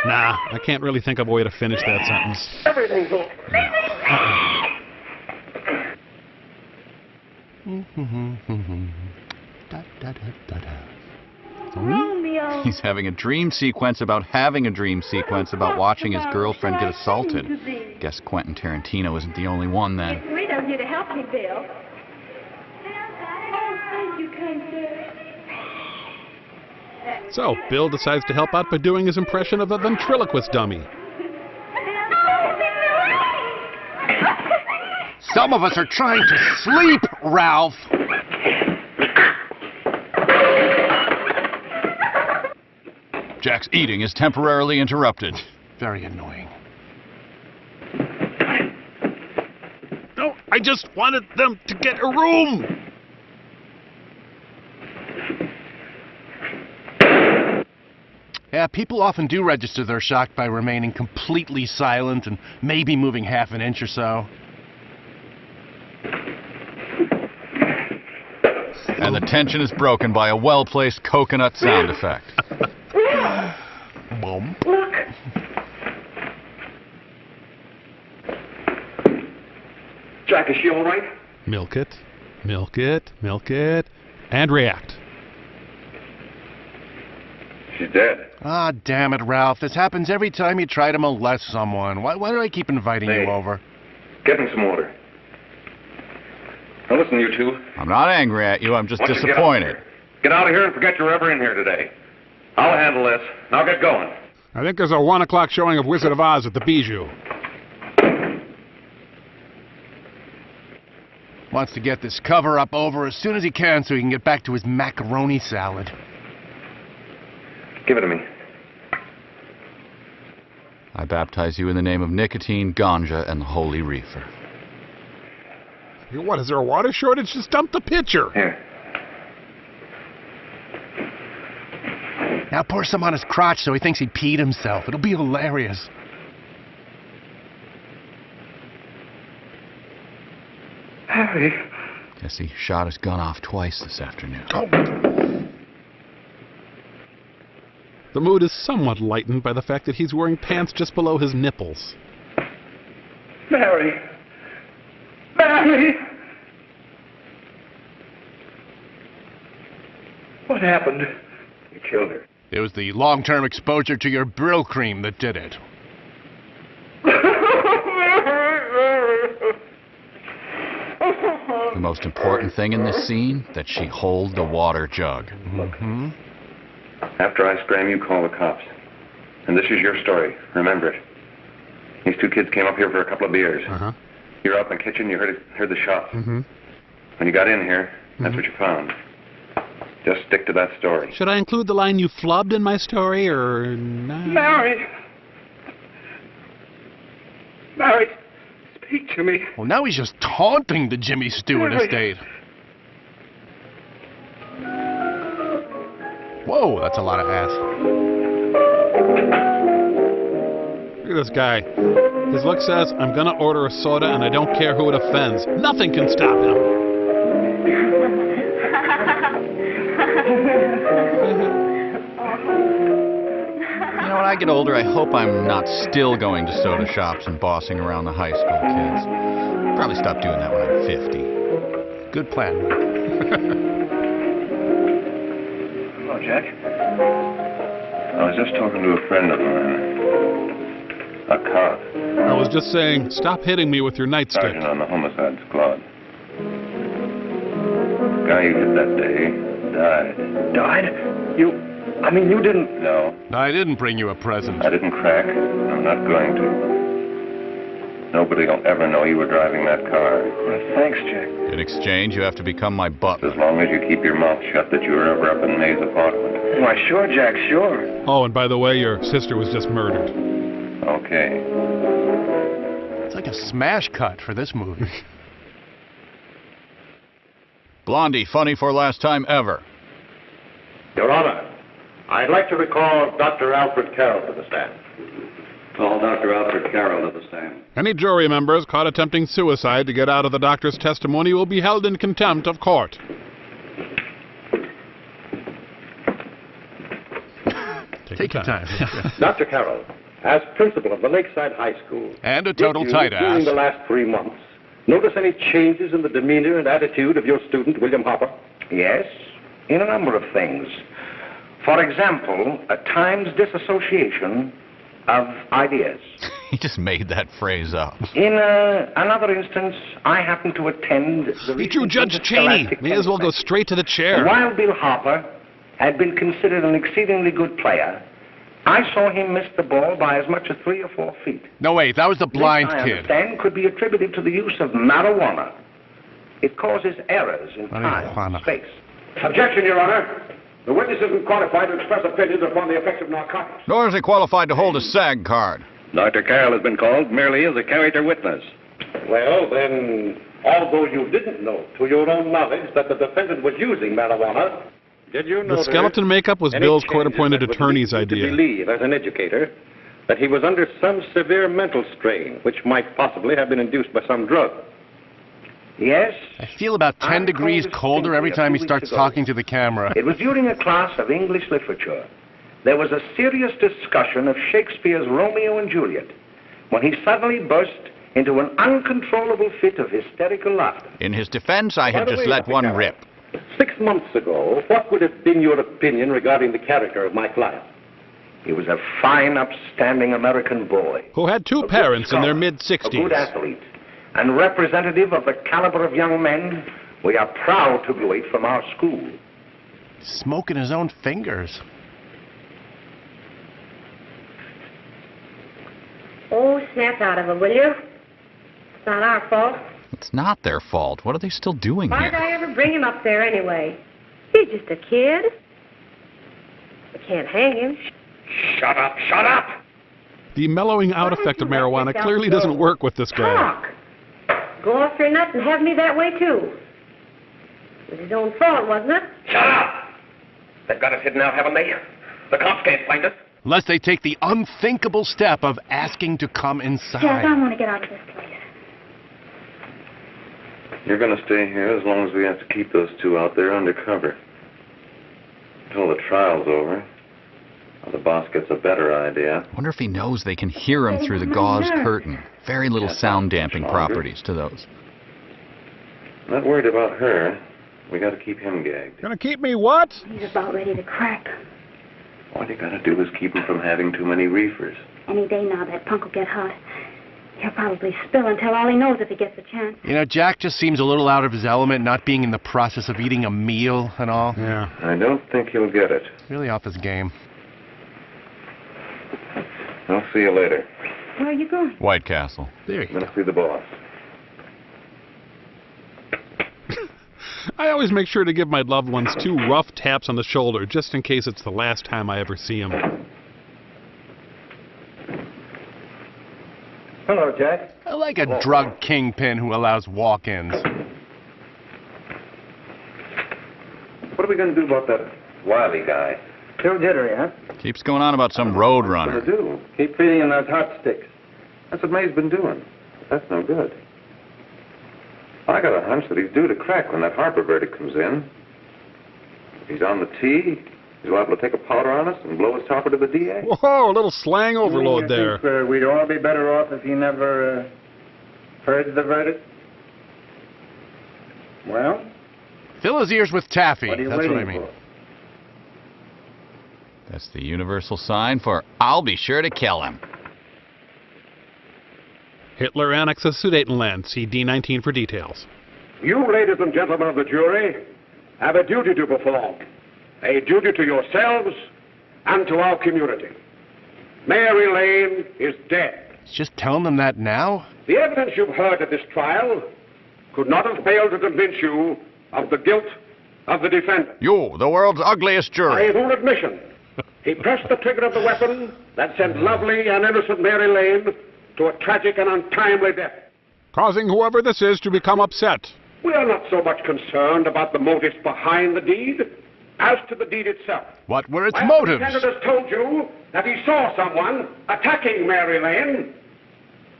nah, I can't really think of a way to finish that sentence. Everything's okay. Romeo. He's having a dream sequence about having a dream sequence about watching his girlfriend get assaulted. Guess Quentin Tarantino isn't the only one then. It's sweet of you to help me, Bill. Oh, thank you, kind sir. So, Bill decides to help out by doing his impression of a ventriloquist dummy. Some of us are trying to sleep, Ralph! Jack's eating is temporarily interrupted. Very annoying. No, I just wanted them to get a room! Yeah, people often do register their shock by remaining completely silent and maybe moving half an inch or so. And the tension is broken by a well-placed coconut sound effect. Boom. Look. Jack, is she all right? Milk it, milk it, milk it, and react. She's dead. Ah, damn it, Ralph. This happens every time you try to molest someone. Why do I keep inviting you over? Get him some water. Now listen, you two. I'm not angry at you, I'm just disappointed. Get out of here and forget you're ever in here today. I'll handle this. Now get going. I think there's a 1 o'clock showing of Wizard of Oz at the Bijou. Wants to get this cover-up over as soon as he can so he can get back to his macaroni salad. Give it to me. I baptize you in the name of nicotine, ganja, and the holy reefer. What, is there a water shortage? Just dump the pitcher. Here. Now pour some on his crotch so he thinks he peed himself. It'll be hilarious. Harry. Guess he shot his gun off twice this afternoon. The mood is somewhat lightened by the fact that he's wearing pants just below his nipples. Mary. Mary! What happened? You killed her. It was the long-term exposure to your Brill cream that did it. The most important thing in this scene, that she hold the water jug. Mm-hmm. After I scram, you call the cops. And this is your story. Remember it. These two kids came up here for a couple of beers. Uh-huh. You were out in the kitchen, you heard the shots. Mm-hmm. When you got in here, that's what you found. Just stick to that story. Should I include the line, "You flubbed," in my story, or not? Mary! Mary, speak to me. Well, now he's just taunting the Jimmy Stewart estate. Whoa, that's a lot of ass. Look at this guy. His look says, "I'm gonna order a soda and I don't care who it offends. Nothing can stop him." You know, when I get older, I hope I'm not still going to soda shops and bossing around the high school kids. Probably stop doing that when I'm 50. Good plan. Hello, Jack. I was just talking to a friend of mine. A cop. I was just saying, stop hitting me with your nightstick. Sergeant on the homicide squad. The guy you hit that day died. Died? You didn't... No. I didn't bring you a present. I didn't crack. I'm not going to. Nobody will ever know you were driving that car. Well, thanks, Jack. In exchange, you have to become my butler. As long as you keep your mouth shut that you were ever up in May's apartment. Why, sure, Jack, sure. Oh, and by the way, your sister was just murdered. Okay. It's like a smash cut for this movie. Blondie, funny for last time ever. Your Honor, I'd like to recall Dr. Alfred Carroll to the stand. Call Dr. Alfred Carroll to the stand. Any jury members caught attempting suicide to get out of the doctor's testimony will be held in contempt of court. Take your time. Dr. Carroll, as principal of the Lakeside High School, And a total did you, tight ass. during the last 3 months, notice any changes in the demeanor and attitude of your student, William Hopper? Yes, in a number of things. For example, at times disassociation of ideas. He just made that phrase up. In another instance, I happened to attend the... He drew Judge Cheney. May as well go straight to the chair. While Bill Hopper had been considered an exceedingly good player, I saw him miss the ball by as much as 3 or 4 feet. No, wait, that was the blind This, I kid. understand, could be attributed to the use of marijuana. It causes errors in time and space. Objection, Your Honor. The witness isn't qualified to express opinions upon the effects of narcotics. Nor is he qualified to hold a SAG card. Dr. Carroll has been called merely as a character witness. Well, then, although you didn't know, to your own knowledge, that the defendant was using marijuana, did you The notice skeleton makeup was any Bill's changes court-appointed that would attorney's lead you idea. to believe, as an educator, that he was under some severe mental strain, which might possibly have been induced by some drug? Yes? I feel about 10 degrees colder every time he starts talking to the camera. It was during a class of English literature. There was a serious discussion of Shakespeare's Romeo and Juliet when he suddenly burst into an uncontrollable fit of hysterical laughter. In his defense, I had By the just way, let Dr. one Carroll, rip. 6 months ago, what would have been your opinion regarding the character of my client? He was a fine, upstanding American boy. Who had 2 parents in their A good mid-60s. athlete and representative of the caliber of young men we are proud to graduate from our school. Smoking his own fingers. Oh, snap out of it, will you? It's not our fault. It's not their fault. What are they still doing Why here? did I ever bring him up there anyway? He's just a kid. We can't hang him. Shut up! Shut up! The mellowing out effect of marijuana clearly doesn't work with this guy. Talk. Go off your nut and have me that way, too. It was his own fault, wasn't it? Shut up! They've got us hidden out, haven't they? The cops can't find us. Unless they take the unthinkable step of asking to come inside. Jeff, I want to get out of this place. You're going to stay here as long as we have to keep those two out there undercover. Until the trial's over. Or the boss gets a better idea. Wonder if he knows they can hear him through the gauze curtain. Very little sound damping properties to those. Not worried about her. We got to keep him gagged. Gonna keep me what? He's about ready to crack. All you got to do is keep him from having too many reefers. Any day now, that punk will get hot. He'll probably spill and tell all he knows if he gets the chance. You know, Jack just seems a little out of his element, not being in the process of eating a meal and all. Yeah. I don't think he'll get it. Really off his game. I'll see you later. Where are you going? White Castle. There you I'm going to see the boss. I always make sure to give my loved ones 2 rough taps on the shoulder, just in case it's the last time I ever see them. Hello, Jack. I like a drug kingpin who allows walk-ins. What are we going to do about that Wiley guy? Still jittery, huh? Keeps going on about some road runner. What are we going to do? Keep feeding him those hot sticks. That's what May's been doing. That's no good. I got a hunch that he's due to crack when that Harper verdict comes in. If he's on the tee, he's liable to take a powder on us and blow his topper to the DA. Whoa, a little slang overload there. Think, we'd all be better off if he never heard the verdict? Well? Fill his ears with taffy. What are you That's what I waiting mean. for? That's the universal sign for I'll be sure to kill him. Hitler annexes Sudetenland. See D19 for details. You, ladies and gentlemen of the jury, have a duty to perform. A duty to yourselves and to our community. Mary Lane is dead. Just telling them that now? The evidence you've heard at this trial could not have failed to convince you of the guilt of the defendant. You, the world's ugliest By jury. his own admission, he pressed the trigger of the weapon that sent lovely and innocent Mary Lane to a tragic and untimely death. Causing whoever this is to become upset. We are not so much concerned about the motives behind the deed as to the deed itself. What were its While motives? The defendant has told you that he saw someone attacking Mary Lane,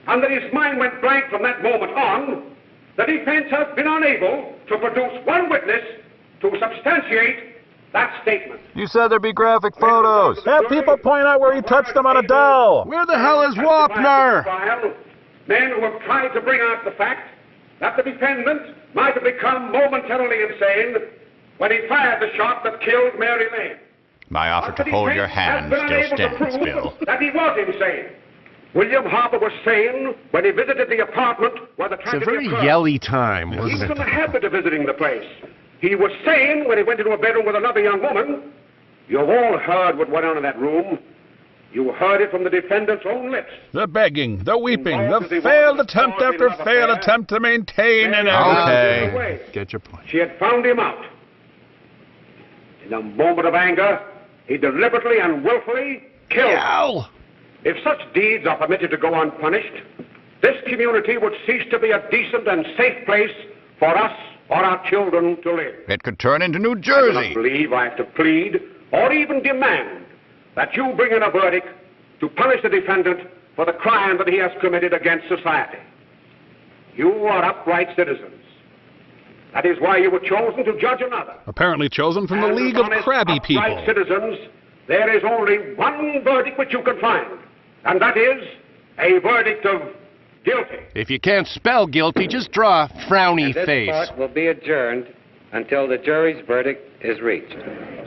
and that his mind went blank from that moment on. The defense has been unable to produce one witness to substantiate that statement. You said there'd be graphic photos. Have people point out where he touched them on a doll. Where the hell is Wapner? Men who have tried to bring out the fact that the defendant might have become momentarily insane when he fired the shot that killed Mary Lane. My offer to hold your hand still stands, Bill. That he was insane. William Harper was sane when he visited the apartment where the It's a tragedy very occurred. yelly time, He wasn't was in the it? habit of visiting the place. He was sane when he went into a bedroom with another young woman. You've all heard what went on in that room. You heard it from the defendant's own lips. The begging, the weeping, the failed attempt after failed attempt to maintain an Okay. Get your point. She had found him out. In a moment of anger, he deliberately and willfully killed her. If such deeds are permitted to go unpunished, this community would cease to be a decent and safe place for us or our children to live. It could turn into New I do Jersey. not believe I have to plead or even demand that you bring in a verdict to punish the defendant for the crime that he has committed against society. You are upright citizens. That is why you were chosen to judge another. Apparently chosen from the League of Crabby People. Upright citizens, there is only one verdict which you can find, and that is a verdict of guilty. If you can't spell guilty, just draw a frowny This face. part will be adjourned until the jury's verdict is reached.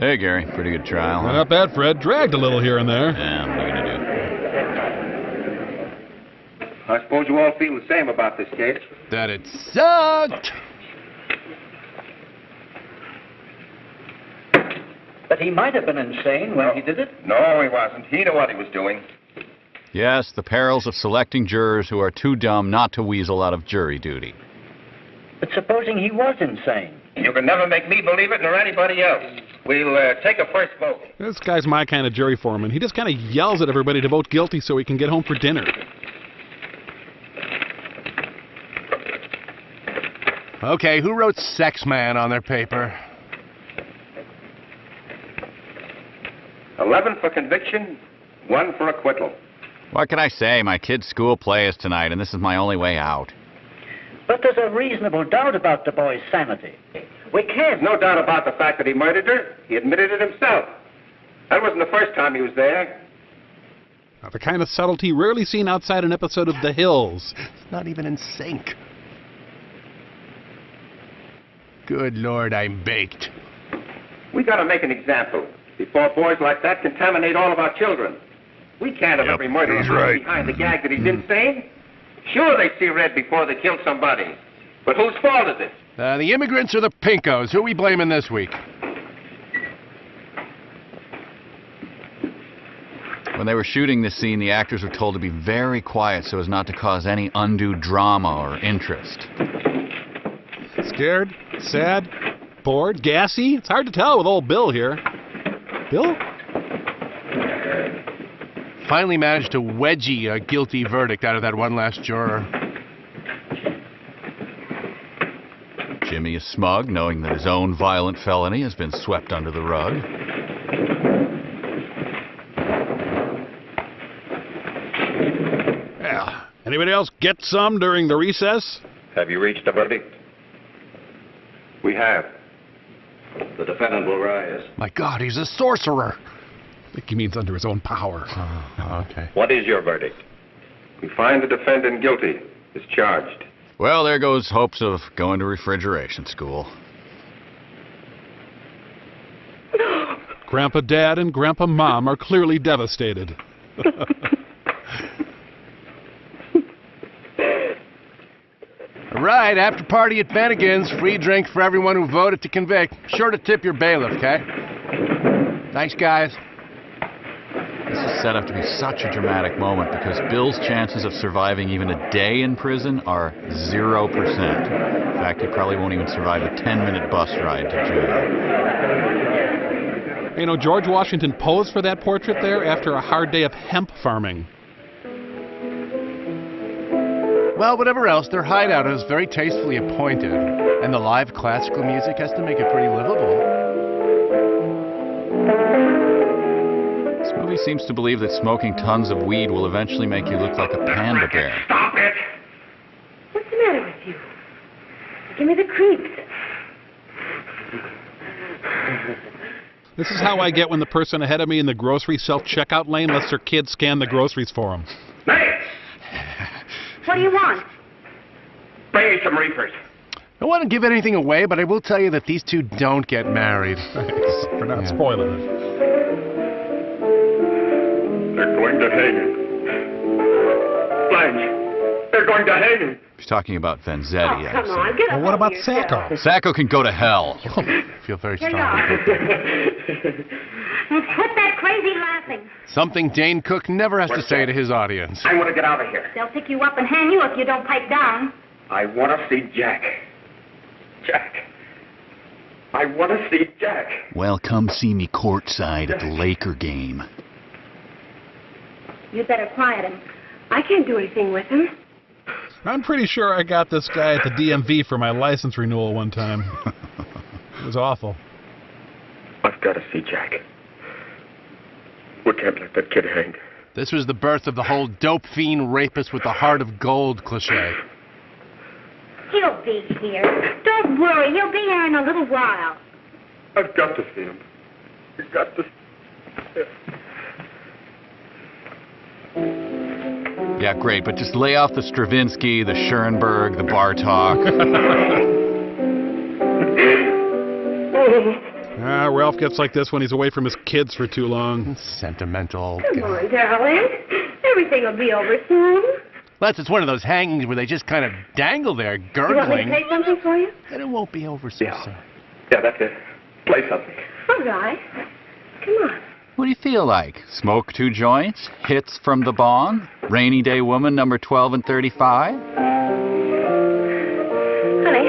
Hey, Gary. Pretty good trial. Huh? Not bad, Fred. Dragged a little here and there. Yeah, what are you going to do? I suppose you all feel the same about this case. That it sucked. But he might have been insane when he did it. No, he wasn't. He knew what he was doing. Yes, the perils of selecting jurors who are too dumb not to weasel out of jury duty. But supposing he was insane? You can never make me believe it nor anybody else. We'll take a first vote. This guy's my kind of jury foreman. He just kind of yells at everybody to vote guilty so he can get home for dinner. Okay, who wrote sex man on their paper? 11 for conviction, 1 for acquittal. What can I say? My kid's school play is tonight, and this is my only way out. But there's a reasonable doubt about the boy's sanity. We can't. No doubt about the fact that he murdered her. He admitted it himself. That wasn't the first time he was there. Now, the kind of subtlety rarely seen outside an episode of The Hills. It's not even in sync. Good Lord, I'm baked. We got to make an example before boys like that contaminate all of our children. We can't have every murderer behind the gag that he's insane. Sure, they see red before they kill somebody. But whose fault is it? The immigrants or the pinkos? Who are we blaming this week? When they were shooting this scene, the actors were told to be very quiet so as not to cause any undue drama or interest. Scared? Sad? Bored? Gassy? It's hard to tell with old Bill here. Bill? Finally managed to wedgie a guilty verdict out of that one last juror. Jimmy is smug, knowing that his own violent felony has been swept under the rug. Yeah. Anybody else get some during the recess? Have you reached a verdict? We have. The defendant will rise. My God, he's a sorcerer. I think he means under his own power. Okay. What is your verdict? We find the defendant guilty. Is charged. Well, there goes hopes of going to refrigeration school. Grandpa Dad and Grandpa Mom are clearly devastated. All right, after party at Bennigan's. Free drink for everyone who voted to convict. Sure to tip your bailiff, okay? Thanks, guys. This is set up to be such a dramatic moment because Bill's chances of surviving even a day in prison are 0%. In fact, he probably won't even survive a 10-minute bus ride to jail. You know, George Washington posed for that portrait there after a hard day of hemp farming. Well, whatever else, their hideout is very tastefully appointed, and the live classical music has to make it pretty livable. This movie seems to believe that smoking tons of weed will eventually make you look like a panda bear. Stop it! What's the matter with you? Give me the creeps. This is how I get when the person ahead of me in the grocery self-checkout lane lets their kid scan the groceries for them. What do you want? Bring me some reefers. I don't want to give anything away, but I will tell you that these two don't get married. Thanks for not spoiling it. They're going to hang him. Blanche, they're going to hang him. He's talking about Vanzetti. Oh, come on, get up. Well, what about over yourself. Sacco? Sacco can go to hell. I feel very Here you strong. are. Quit that crazy laughing. Something Dane Cook never has to say to his audience. I want to get out of here. They'll pick you up and hang you if you don't pipe down. I want to see Jack. Jack. I want to see Jack. Well, come see me courtside at the Laker game. You'd better quiet him. I can't do anything with him. I'm pretty sure I got this guy at the DMV for my license renewal one time. It was awful. I've got to see Jack. We can't let that kid hang. This was the birth of the whole dope fiend rapist with the heart of gold cliche. He'll be here. Don't worry, he'll be here in a little while. I've got to see him. I've got to. Yeah, great, but just lay off the Stravinsky, the Schoenberg, the Bartok. Ralph gets like this when he's away from his kids for too long. Sentimental. Come on, darling. Everything will be over soon. Plus, it's one of those hangings where they just kind of dangle there, You want me to gurgling. play something for you? And it won't be over so soon. Yeah, that's it. Play something. All right. Come on. What do you feel like? Smoke 2 joints? Hits from the bong? Rainy Day Woman number 12 and 35? Honey,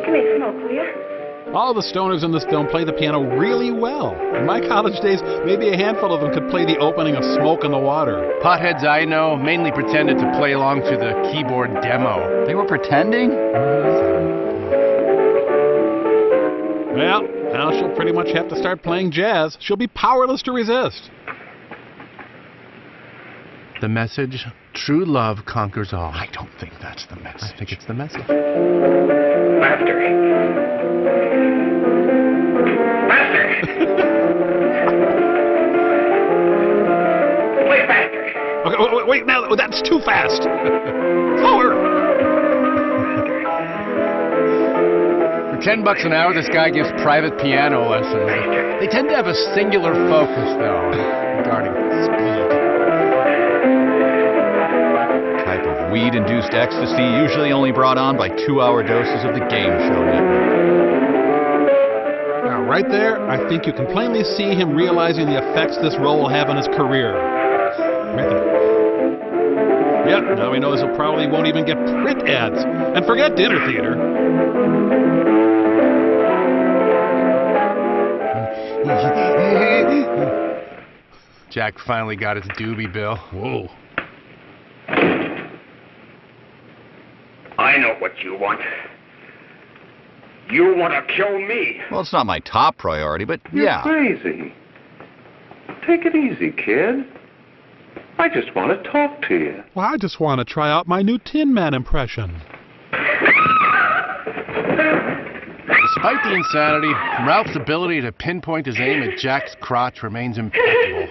give me a smoke, will you? All the stoners in this film play the piano really well. In my college days, maybe a handful of them could play the opening of Smoke in the Water. Potheads I know mainly pretended to play along to the keyboard demo. They were pretending? Well, now she'll pretty much have to start playing jazz. She'll be powerless to resist. The message, true love conquers all. I don't think that's the message. I think it's the message. Master. Master! Play faster. Okay, wait, now, that's too fast. Slower. For $10 an hour, this guy gives private piano lessons. They tend to have a singular focus, though, regarding speed. Type of weed-induced ecstasy usually only brought on by 2-hour doses of the game show network. Now, right there, I think you can plainly see him realizing the effects this role will have on his career. Right there. Yep, now he knows he probably won't even get print ads. And forget dinner theater. Jack finally got his doobie, Bill. Whoa. I know what you want. You want to kill me. Well, it's not my top priority, but You're yeah. crazy. Take it easy, kid. I just want to talk to you. Well, I just want to try out my new Tin Man impression. Despite the insanity, Ralph's ability to pinpoint his aim at Jack's crotch remains impeccable.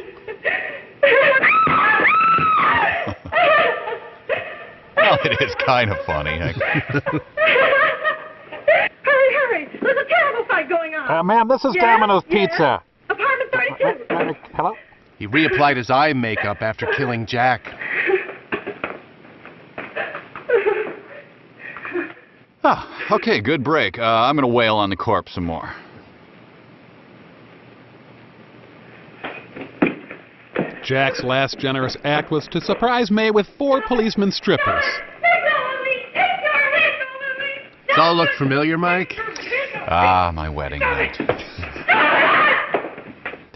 Well, it is kind of funny. Hurry! There's a terrible fight going on. Ma'am, this is Domino's Pizza. Apartment 32. Hello? He reapplied his eye makeup after killing Jack. Oh, okay, good break. I'm going to wail on the corpse some more. Jack's last generous act was to surprise May with 4 policemen strippers. Does all look familiar, Mike? Ah, my wedding night.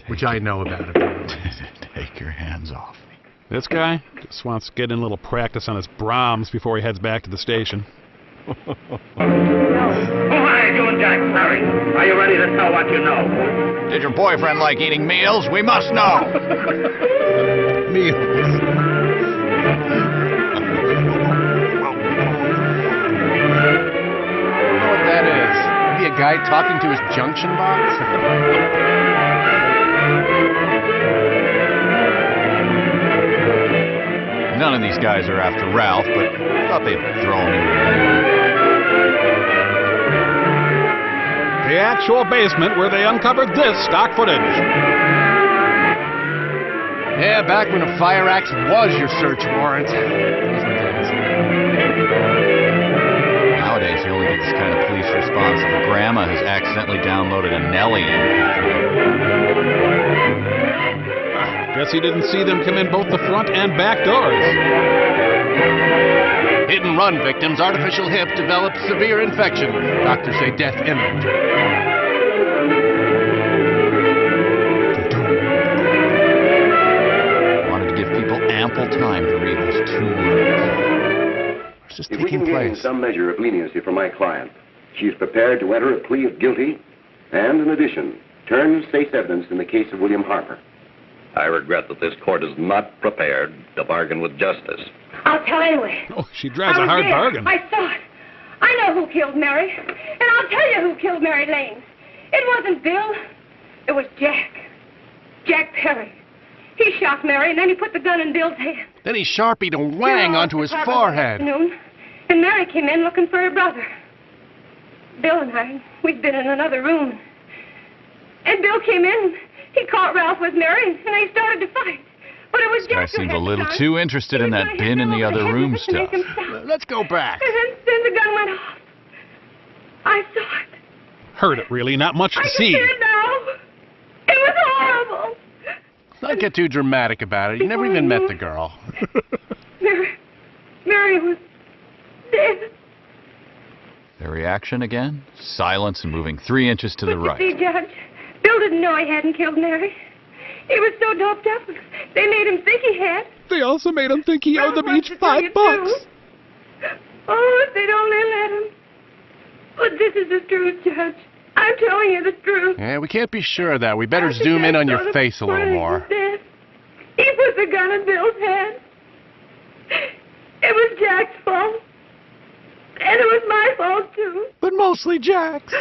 Which I know about. Take your hands off me. This guy just wants to get in a little practice on his Brahms before he heads back to the station. Oh, how are you doing, Jack? Harry, are you ready to tell what you know? Did your boyfriend like eating meals? We must know. Meals. You know what that is? Maybe a guy talking to his junction box? None of these guys are after Ralph, but I thought they'd throw him in. The actual basement where they uncovered this stock footage. Yeah, back when a fire axe was your search warrant. Nowadays, you only get this kind of police response if Grandma has accidentally downloaded a Nelly Guess he didn't see them come in both the front and back doors. Hit and run victims' artificial hip developed severe infection. Doctors say death imminent. Wanted to give people ample time to read those 2 words. It's just If we can taking gain place. some measure of leniency for my client, she is prepared to enter a plea of guilty and, in addition, turn state's evidence in the case of William Harper. I regret that this court is not prepared to bargain with justice. I'll tell anyway. Oh, she drives a hard bargain. I saw it. I know who killed Mary. And I'll tell you who killed Mary Lane. It wasn't Bill. It was Jack. Jack Perry. He shot Mary, and then he put the gun in Bill's hand. Then he sharpied a wang onto his forehead. And Mary came in looking for her brother. Bill and I, we'd been in another room. And Bill came in. He caught Ralph with Mary, and they started to fight. But it was This guy Jack who seems had a little the gun. too interested in that bin in the other room To make stuff. him stop. Let's go back. And then the gun went off. I saw it. Heard it, really. Not much to I can see. see it now. It was horrible. Don't get too dramatic about it. You never even met the girl. Mary was dead. Their reaction again? Silence and moving 3 inches to the right. See, Judge, Bill didn't know he hadn't killed Mary. He was so doped up, they made him think he had. They also made him think he owed them each $5. Oh, if they'd only let him. But this is the truth, Judge. I'm telling you the truth. Yeah, we can't be sure of that. We better zoom in on your face a little more. He put the gun in Bill's hand. It was Jack's fault. And it was my fault, too. But mostly Jack's.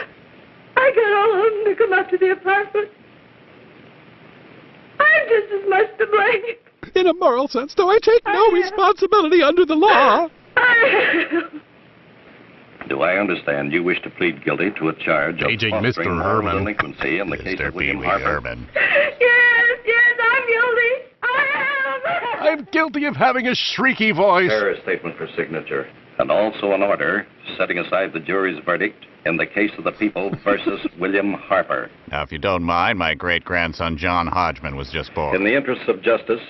I got all of them to come up to the apartment. I'm just as much to blame. In a moral sense, though, I take no responsibility under the law. Do I understand you wish to plead guilty to a charge of Paging fostering Mr. moral Herman. delinquency in the case of William Harper? Yes, I'm guilty. I am. I'm guilty of having a shrieky voice. There is a statement for signature, and also an order setting aside the jury's verdict in the case of the people versus William Harper. Now, if you don't mind, my great-grandson John Hodgman was just born. In the interests of justice,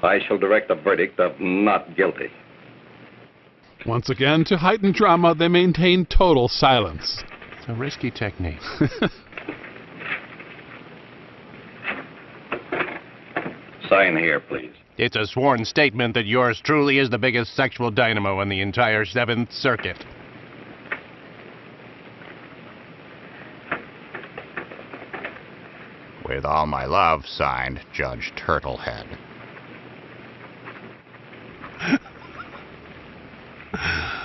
I shall direct a verdict of not guilty. Once again, to heighten drama, they maintain total silence. It's a risky technique. Sign here, please. It's a sworn statement that yours truly is the biggest sexual dynamo in the entire 7th Circuit. With all my love, signed Judge Turtlehead.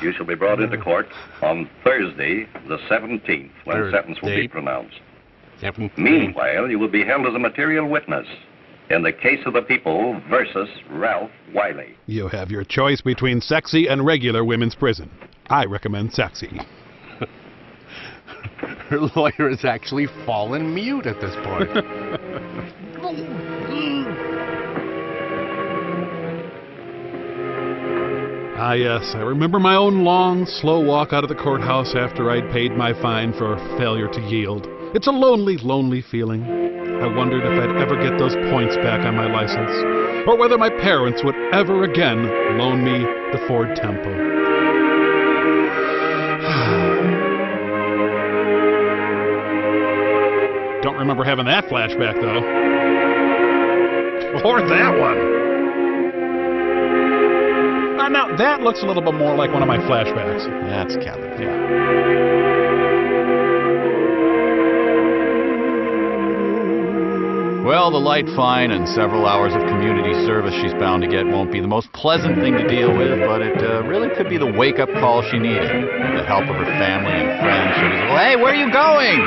You shall be brought into court on Thursday, the 17th, when sentence will be pronounced. Meanwhile, you will be held as a material witness in the case of the people versus Ralph Wiley. You have your choice between sexy and regular women's prison. I recommend sexy. Her lawyer has actually fallen mute at this point. Ah, yes, I remember my own long, slow walk out of the courthouse after I'd paid my fine for failure to yield. It's a lonely, lonely feeling. I wondered if I'd ever get those points back on my license, or whether my parents would ever again loan me the Ford Tempo. Don't remember having that flashback, though. Or that one. Now, that looks a little bit more like one of my flashbacks. That's Kevin. Yeah. Well, the light fine and several hours of community service she's bound to get won't be the most pleasant thing to deal with, but it really could be the wake-up call she needed. The help of her family and friends. She was, well, hey, where are you going?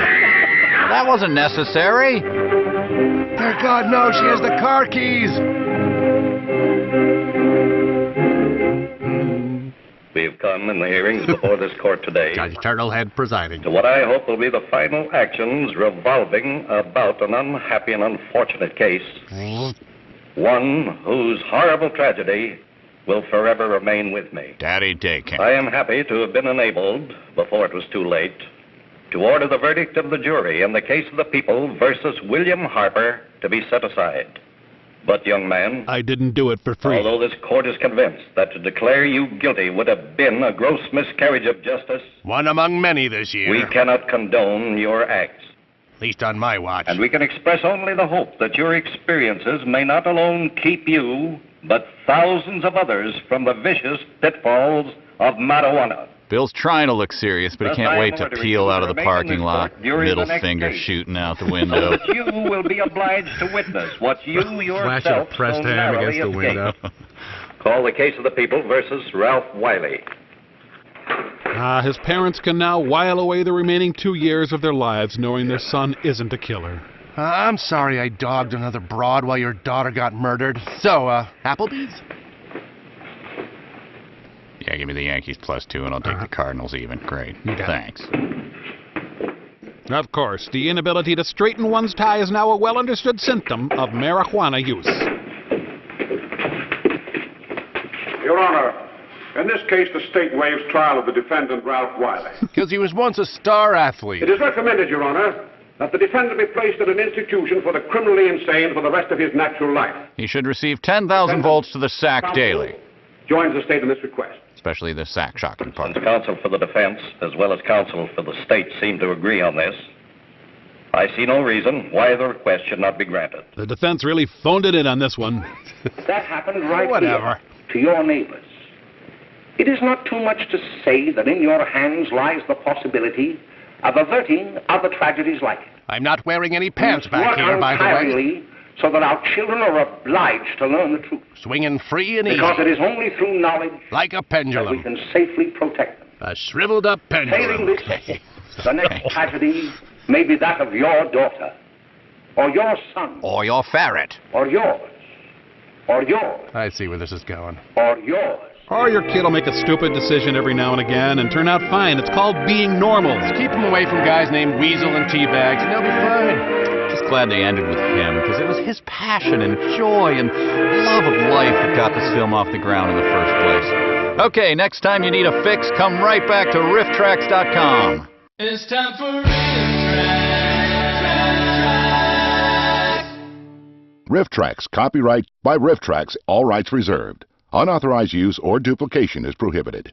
That wasn't necessary. Dear God, no, she has the car keys. We've come in the hearings before this court today Judge Turtlehead presiding. to what I hope will be the final actions revolving about an unhappy and unfortunate case. One whose horrible tragedy will forever remain with me. Daddy Dakin. I am happy to have been enabled, before it was too late, to order the verdict of the jury in the case of the people versus William Harper to be set aside. But, young man, I didn't do it for free. Although this court is convinced that to declare you guilty would have been a gross miscarriage of justice, one among many this year, we cannot condone your acts. At least on my watch. And we can express only the hope that your experiences may not alone keep you, but thousands of others from the vicious pitfalls of marijuana. Bill's trying to look serious, but he can't wait to peel out of the parking lot, middle finger shooting out the window. So that you will be obliged to witness what you Flash yourself a pressed so hand narrowly against the window. Call the case of the people versus Ralph Wiley. His parents can now while away the remaining 2 years of their lives knowing their son isn't a killer. I'm sorry I dogged another broad while your daughter got murdered. So, Applebee's? Yeah, give me the Yankees +2 and I'll take the Cardinals even. Great. Thanks. Of course, the inability to straighten one's tie is now a well-understood symptom of marijuana use. Your Honor, in this case, the state waives trial of the defendant, Ralph Wiley. Because he was once a star athlete. It is recommended, Your Honor, that the defendant be placed in an institution for the criminally insane for the rest of his natural life. He should receive 10,000 volts to the sack daily. Joins the state in this request. especially the sack shocking part. Since counsel for the defense, as well as counsel for the state, seem to agree on this, I see no reason why the request should not be granted. The defense really phoned it in on this one. That happened right Whatever. here, to your neighbors. It is not too much to say that in your hands lies the possibility of averting other tragedies like it. I'm not wearing any pants back here, by the way. Entirely so that our children are obliged to learn the truth. Swinging free and easy. Because it is only through knowledge like a pendulum that we can safely protect them. A shriveled up pendulum. Failing this, the next tragedy may be that of your daughter, or your son, or your ferret, or yours, or yours. I see where this is going. Or yours. Or your kid will make a stupid decision every now and again and turn out fine. It's called being normal. Just keep him away from guys named Weasel and Teabags, and they'll be fine. Just glad they ended with him, because it was his passion and joy and love of life that got this film off the ground in the first place. Okay, next time you need a fix, come right back to rifftracks.com. It's time for Riff Tracks, copyright by Riff Tracks, all rights reserved. Unauthorized use or duplication is prohibited.